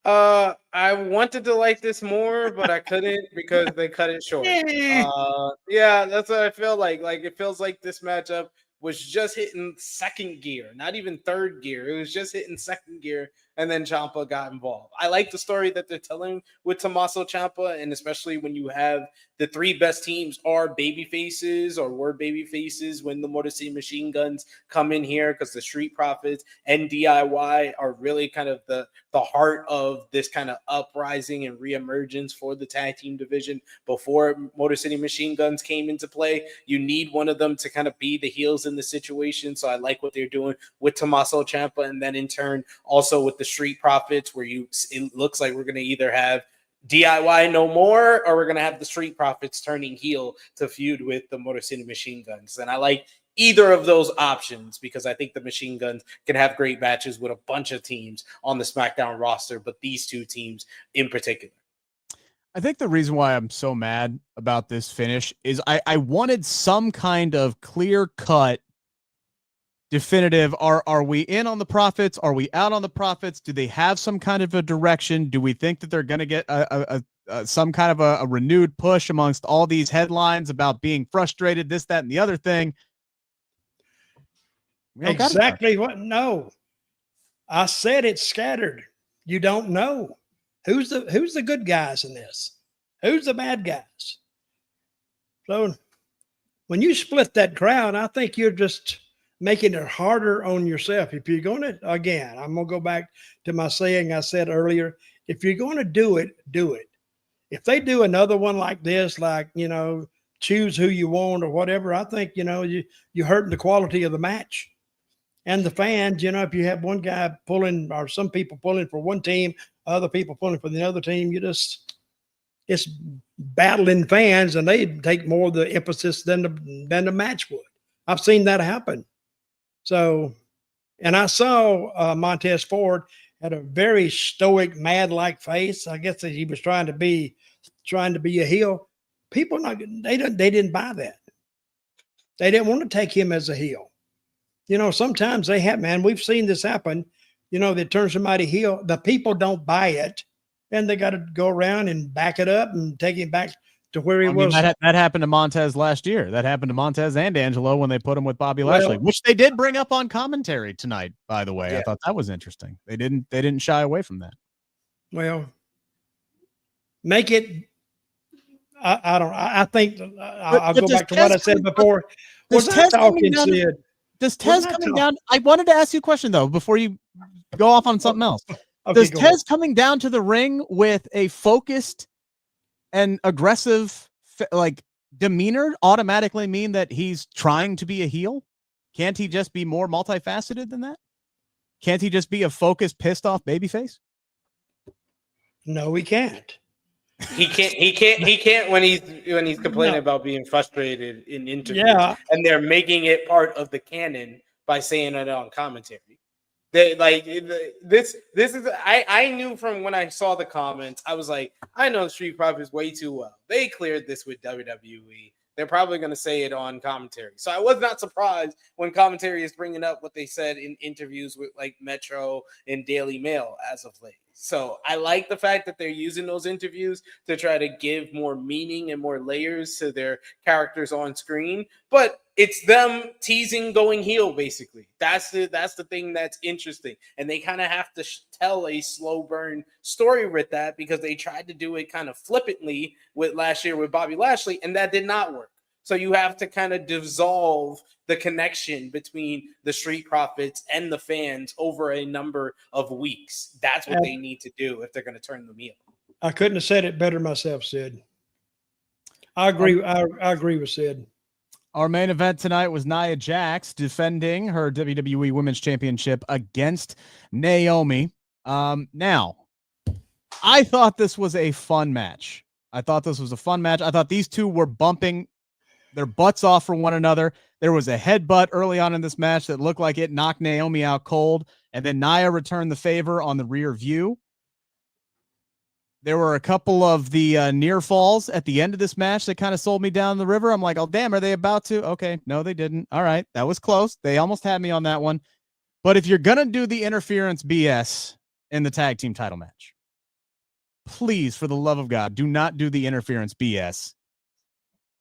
I wanted to like this more, but I couldn't because they cut it short. Yeah, that's what I feel like. Like, it feels like this matchup was just hitting second gear, not even third gear. It was just hitting second gear, and then Ciampa got involved. I like the story that they're telling with Tommaso Ciampa, and especially when you have the three best teams are baby faces or were baby faces when the Motor City Machine Guns come in here, because the Street Profits and DIY are really kind of the heart of this kind of uprising and reemergence for the tag team division. Before Motor City Machine Guns came into play, you need one of them to kind of be the heels in the situation. So I like what they're doing with Tommaso Ciampa, and then in turn also with the Street Profits, where it looks like we're going to either have DIY no more, or we're going to have the Street Profits turning heel to feud with the Motor City Machine Guns. And I like either of those options because I think the Machine Guns can have great matches with a bunch of teams on the SmackDown roster, but these two teams in particular. I think the reason why I'm so mad about this finish is I wanted some kind of clear-cut, definitive, are we in on the Profits? Are we out on the Profits? Do they have some kind of a direction? Do we think that they're going to get some kind of a renewed push amongst all these headlines about being frustrated, this, that, and the other thing? Exactly what? No. I said it's scattered. You don't know. Who's the good guys in this? Who's the bad guys? So when you split that crowd, I think you're just making it harder on yourself. If you're going to, again, I'm going to go back to my saying I said earlier, if you're going to do it, do it. If they do another one like this, like, choose who you want or whatever, I think, you're hurting the quality of the match. And the fans, if you have one guy pulling or some people pulling for one team, other people pulling for the other team, it's battling fans, and they take more of the emphasis than the match would. I've seen that happen. So, and I saw Montez Ford had a very stoic, mad-like face. I guess that he was trying to be a heel. People they didn't buy that. They didn't want to take him as a heel. Sometimes they have, man, we've seen this happen. They turn somebody heel. The people don't buy it, and they got to go around and back it up and take him back to where he was. That happened to Montez last year. That happened to Montez and Angelo when they put him with Bobby Lashley, which they did bring up on commentary tonight, by the way. Yeah. I thought that was interesting. They didn't shy away from that. Well, make it. I don't. I think I'll go back to what I said before. Was I talking, Sid? Does Tez coming down? I wanted to ask you a question though before you go off on something else. Okay, does Tez coming down to the ring with a focused and aggressive like demeanor automatically mean that he's trying to be a heel? Can't he just be more multifaceted than that? Can't he just be a focused, pissed off babyface? No, he can't. He can't when he's complaining about being frustrated in interviews. Yeah. And they're making it part of the canon by saying it on commentary. They like this is I knew from when I saw the comments, I was like, I know Street Profits way too well. They cleared this with WWE. They're probably going to say it on commentary. So I was not surprised when commentary is bringing up what they said in interviews with like Metro and Daily Mail as of late. So I like the fact that they're using those interviews to try to give more meaning and more layers to their characters on screen. But it's them teasing going heel, basically. That's the thing that's interesting. And they kind of have to tell a slow burn story with that because they tried to do it kind of flippantly with last year with Bobby Lashley, and that did not work. So you have to kind of dissolve the connection between the Street Profits and the fans over a number of weeks. That's what they need to do if they're going to turn the heel. I couldn't have said it better myself, Sid. I agree. I agree with Sid. Our main event tonight was Nia Jax defending her WWE Women's Championship against Naomi. Now, I thought this was a fun match. I thought these two were bumping their butts off for one another. There was a headbutt early on in this match that looked like it knocked Naomi out cold, and then Nia returned the favor on the rear view. There were a couple of the near falls at the end of this match that kind of sold me down the river. I'm like, oh, damn, are they about to? Okay, no, they didn't. All right, that was close. They almost had me on that one. But if you're going to do the interference BS in the tag team title match, please, for the love of God, do not do the interference BS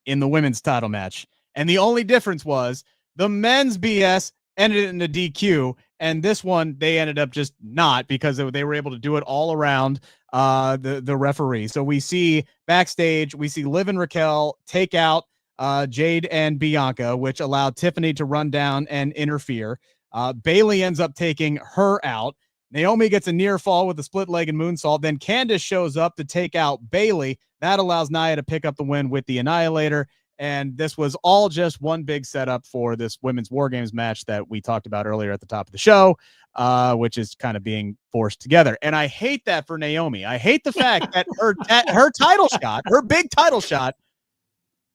in the women's title match. And the only difference was the men's BS ended in a DQ, and this one they ended up just not because they were able to do it all around the referee. So we see backstage, we see Liv and Raquel take out Jade and Bianca, which allowed Tiffany to run down and interfere. Bayley ends up taking her out. Naomi gets a near fall with a split leg and moonsault. Then Candice shows up to take out Bayley. That allows Nia to pick up the win with the Annihilator. And this was all just one big setup for this women's WarGames match that we talked about earlier at the top of the show, which is kind of being forced together. And I hate that for Naomi. I hate the fact that her title shot, her big title shot,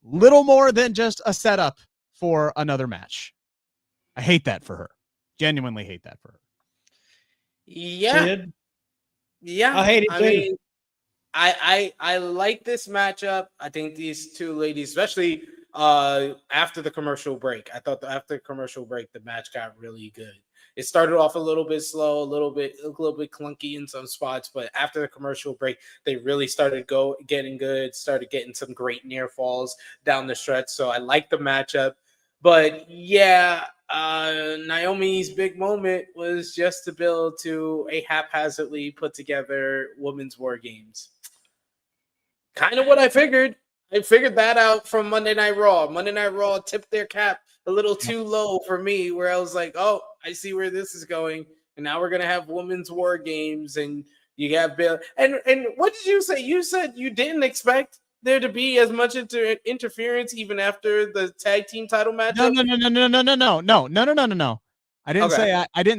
little more than just a setup for another match. I hate that for her. Genuinely hate that for her. Yeah. Sid? Yeah. I hate it too. Mean, I like this matchup. I think these two ladies, especially after the commercial break, I thought after the commercial break, the match got really good. It started off a little bit slow, a little bit clunky in some spots, but after the commercial break, they really started getting good, started getting some great near falls down the stretch. So I like the matchup. But yeah, Naomi's big moment was just to build to a haphazardly put together women's WarGames. Kind of what I figured. I figured that out from Monday Night Raw. Monday Night Raw tipped their cap a little too low for me, where I was like, oh, I see where this is going. And now we're going to have women's WarGames, and you have Bill. And what did you say? You said you didn't expect there to be as much interference even after the tag team title match. No. I didn't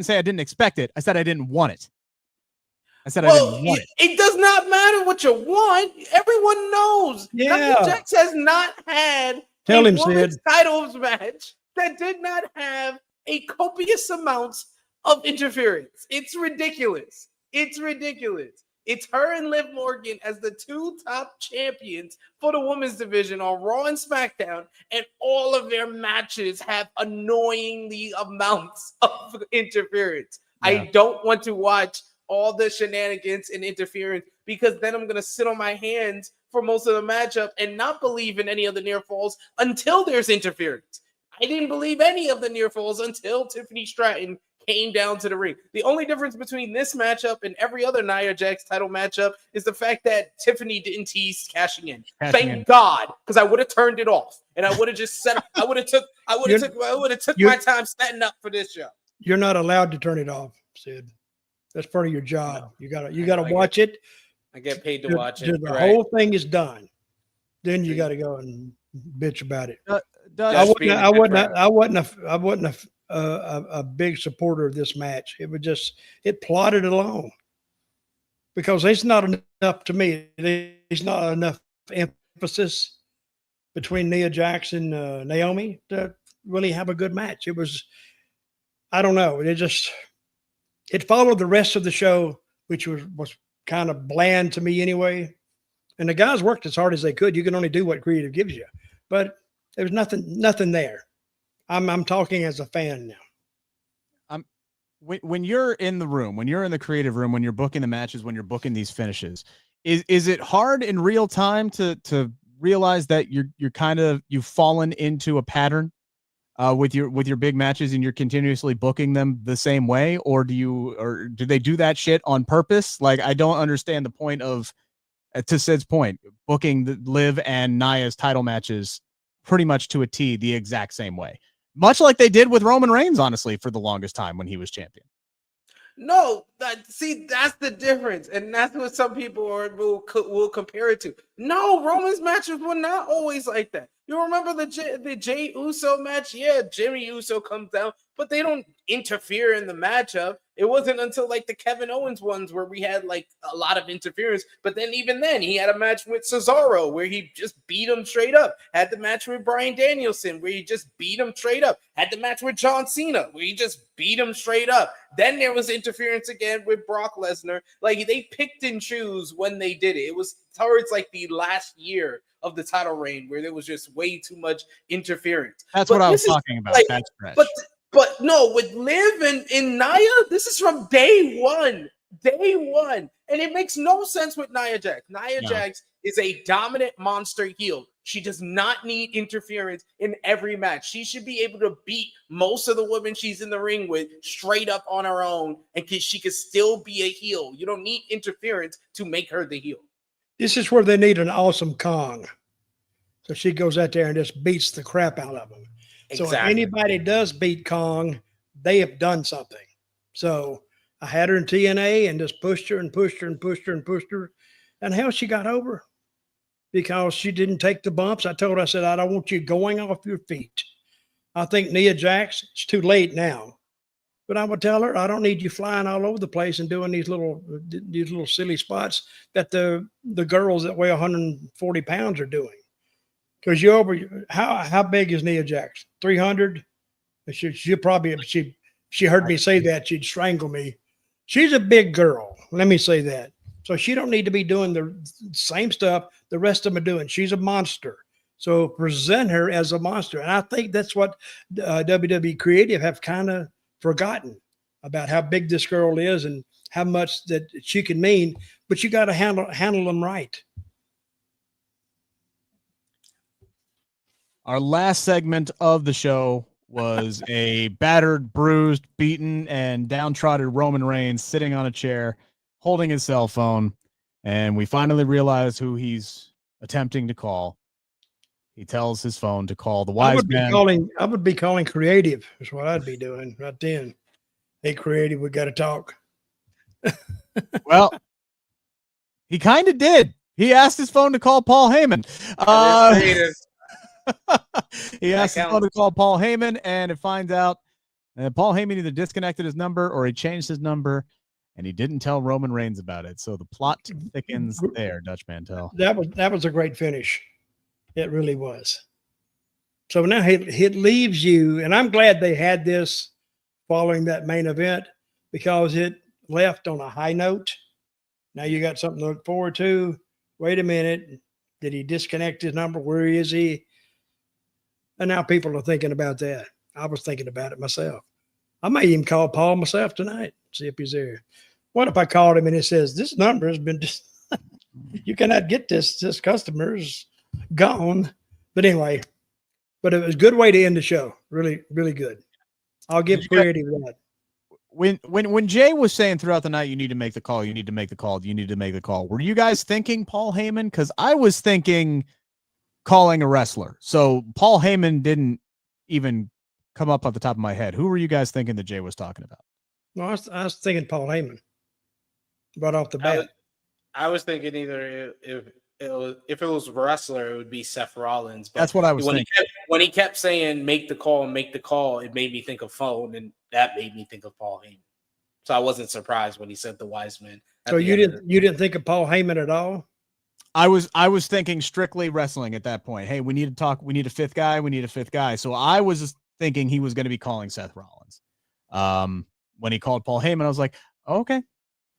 say I didn't expect it. I said I didn't want it. I said I didn't want it. It does not matter what you want. Everyone knows. Yeah. Nia Jax has not had a women's titles match that did not have a copious amounts of interference. It's ridiculous. It's her and Liv Morgan as the two top champions for the women's division on Raw and SmackDown, and all of their matches have annoyingly amounts of interference. Yeah. I don't want to watch all the shenanigans and interference because then I'm going to sit on my hands for most of the matchup and not believe in any of the near falls until there's interference. I didn't believe any of the near falls until Tiffany Stratton came down to the ring. The only difference between this matchup and every other Nia Jax title matchup is the fact that Tiffany didn't tease cashing in. Thank God, because I would have turned it off and I would have just set up. I would have took my time setting up for this show. You're not allowed to turn it off, Sid. That's part of your job. No. You gotta watch it. I get paid to watch it. The whole thing is done. Then you got to go and bitch about it. I wasn't a big supporter of this match. It was just, it plodded along because there's not enough, to me, there's not enough emphasis between Nia Jax and Naomi to really have a good match. It was, I don't know. It followed the rest of the show, which was kind of bland to me anyway. And the guys worked as hard as they could. You can only do what creative gives you, but there was nothing there. I'm talking as a fan now. When you're in the room, when you're in the creative room, when you're booking the matches, when you're booking these finishes, is it hard in real time to realize that you've fallen into a pattern with your big matches and you're continuously booking them the same way, or do they do that shit on purpose? Like, I don't understand the point of, to Sid's point, booking the Liv and Nia's title matches pretty much to a T the exact same way, much like they did with Roman Reigns, honestly, for the longest time when he was champion. No, see, that's the difference, and that's what some people will compare it to. No, Roman's matches were not always like that. You remember the Jey Uso match? Yeah, Jimmy Uso comes down, but they don't interfere in the matchup. It wasn't until like the Kevin Owens ones where we had like a lot of interference. But then even then, he had a match with Cesaro where he just beat him straight up. Had the match with Bryan Danielson where he just beat him straight up. Had the match with John Cena where he just beat him straight up. Then there was interference again with Brock Lesnar. Like, they picked and choose when they did it. It was towards like the last year of the title reign where there was just way too much interference. That's what I was talking about. Like, that stretch. But no, with Liv and Nia, this is from day one. And it makes no sense with Nia Jax. Nia Jax is a dominant monster heel. She does not need interference in every match. She should be able to beat most of the women she's in the ring with straight up on her own, and she could still be a heel. You don't need interference to make her the heel. This is where they need an awesome Kong. So she goes out there and just beats the crap out of them. Exactly. So if anybody does beat Kong, they have done something. So I had her in TNA and just pushed her and pushed her and pushed her and pushed her. And hell, she got over because she didn't take the bumps. I told her, I said, I don't want you going off your feet. I think Nia Jax, it's too late now. But I would tell her, I don't need you flying all over the place and doing these little silly spots that the girls that weigh 140 pounds are doing. Because how big is Nia Jax? 300? She probably, if she heard me say that, she'd strangle me. She's a big girl. Let me say that. So she don't need to be doing the same stuff the rest of them are doing. She's a monster. So present her as a monster. And I think that's what WWE Creative have kind of forgotten about how big this girl is and how much that she can mean. But you got to handle them right. Our last segment of the show was a battered, bruised, beaten, and downtrodden Roman Reigns sitting on a chair, holding his cell phone, and we finally realize who he's attempting to call. He tells his phone to call the wise man. I would be calling Creative. Is what I'd be doing right then. Hey, Creative, we got to talk. Well, he kind of did. He asked his phone to call Paul Heyman. He asked his phone to call Paul Heyman, and it finds out Paul Heyman either disconnected his number or he changed his number, and he didn't tell Roman Reigns about it. So the plot thickens there, Dutch Mantell. That was a great finish. It really was. So now it leaves you, and I'm glad they had this following that main event because it left on a high note. Now you got something to look forward to. Wait a minute. Did he disconnect his number? Where is he? And now people are thinking about that. I was thinking about it myself. I may even call Paul myself tonight, see if he's there. What if I called him and it says, this number has been You cannot get this customer's gone. But anyway, but it was a good way to end the show. Really, really good. I'll give creative that. When Jay was saying throughout the night, you need to make the call, you need to make the call, you need to make the call. Were you guys thinking Paul Heyman? Because I was thinking calling a wrestler. So Paul Heyman didn't even come up at the top of my head. Who were you guys thinking that Jay was talking about? No, I was thinking Paul Heyman right off the bat. I was thinking either if it was a wrestler, it would be Seth Rollins. But that's what I was thinking. When he kept saying make the call, it made me think of phone, and that made me think of Paul Heyman. So I wasn't surprised when he said the wise man. So you didn't think of Paul Heyman at all? I was thinking strictly wrestling at that point. Hey, we need to talk. We need a fifth guy. So I was thinking he was going to be calling Seth Rollins. When he called Paul Heyman, I was like, oh, okay.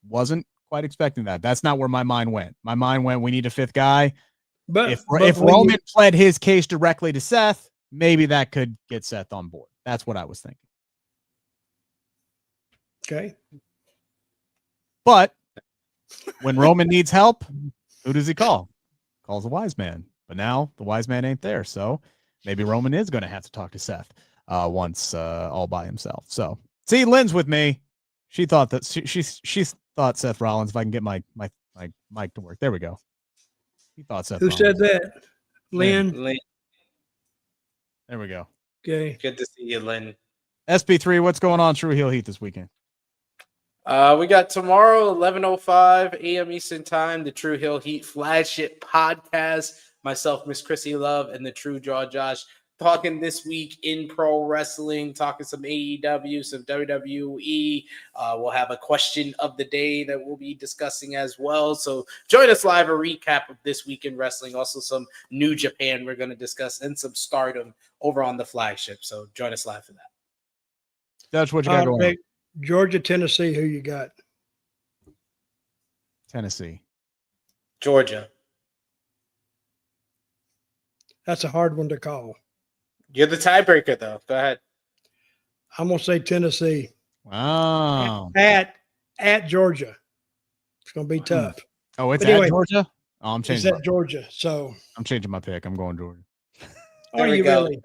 Wasn't quite expecting that. That's not where my mind went. My mind went, we need a fifth guy. But if Roman pled his case directly to Seth, maybe that could get Seth on board. That's what I was thinking. Okay. But when Roman needs help, who does he call? Calls a wise man. But now the wise man ain't there. So maybe Roman is going to have to talk to Seth once all by himself. So see, Lynn's with me. She thought that she thought Seth Rollins. If I can get my mic to work, there we go. He thought Seth. Who Rollins. said that? Lynn. There we go. Okay. Good to see you, Lynn. SP3, what's going on True Heel Heat this weekend? We got tomorrow, 11:05 a.m. Eastern Time, the True Heel Heat flagship podcast. Myself, Miss Chrissy Love, and the True Draw Josh talking this week in pro wrestling, talking some AEW, some WWE. We'll have a question of the day that we'll be discussing as well. So join us live, a recap of this week in wrestling. Also some New Japan we're going to discuss and some Stardom over on the flagship. So join us live for that. Dutch, what you got going on? Georgia, Tennessee, who you got? Tennessee. Georgia. That's a hard one to call. You're the tiebreaker, though. Go ahead. I'm going to say Tennessee. Wow. At Georgia. It's going to be tough. Oh, it's at Georgia? Oh, I'm changing. It's at Georgia, so. I'm changing my pick. I'm going Georgia. Are you really?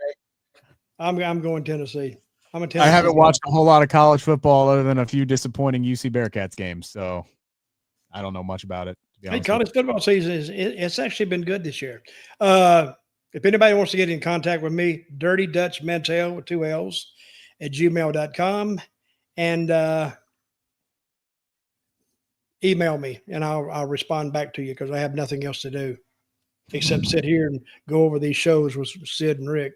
I'm going Tennessee. I'm a Tennessee. I haven't watched a whole lot of college football other than a few disappointing UC Bearcats games, so I don't know much about it. Hey, college football season it's actually been good this year. If anybody wants to get in contact with me, Dirty Dutch Mantell with 2 L's at gmail.com and email me and I'll respond back to you because I have nothing else to do except sit here and go over these shows with Sid and Rick.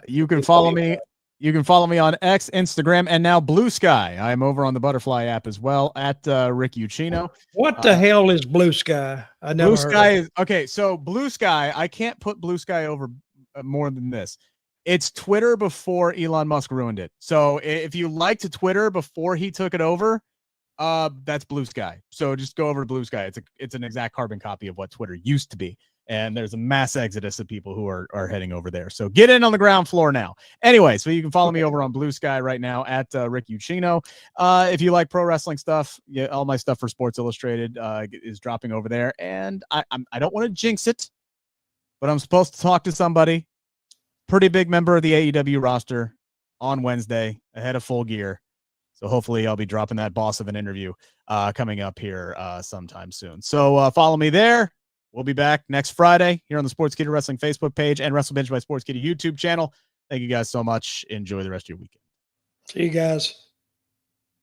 You can follow me. You can follow me on X, Instagram, and now Blue Sky. I am over on the Butterfly app as well at Rick Ucchino. What the hell is Blue Sky? I never Blue Sky is okay. So Blue Sky, I can't put Blue Sky over more than this. It's Twitter before Elon Musk ruined it. So if you liked Twitter before he took it over, that's Blue Sky. So just go over to Blue Sky. It's an exact carbon copy of what Twitter used to be. And there's a mass exodus of people who are heading over there. So get in on the ground floor now. Anyway, so you can follow me over on Blue Sky right now at Rick Ucchino. If you like pro wrestling stuff, all my stuff for Sports Illustrated is dropping over there. And I don't want to jinx it, but I'm supposed to talk to somebody, pretty big member of the AEW roster on Wednesday ahead of Full Gear. So hopefully I'll be dropping that boss of an interview coming up here sometime soon. So follow me there. We'll be back next Friday here on the Sportskeeda Wrestling Facebook page and WrestleBinge by Sportskeeda YouTube channel. Thank you guys so much. Enjoy the rest of your weekend. See you guys.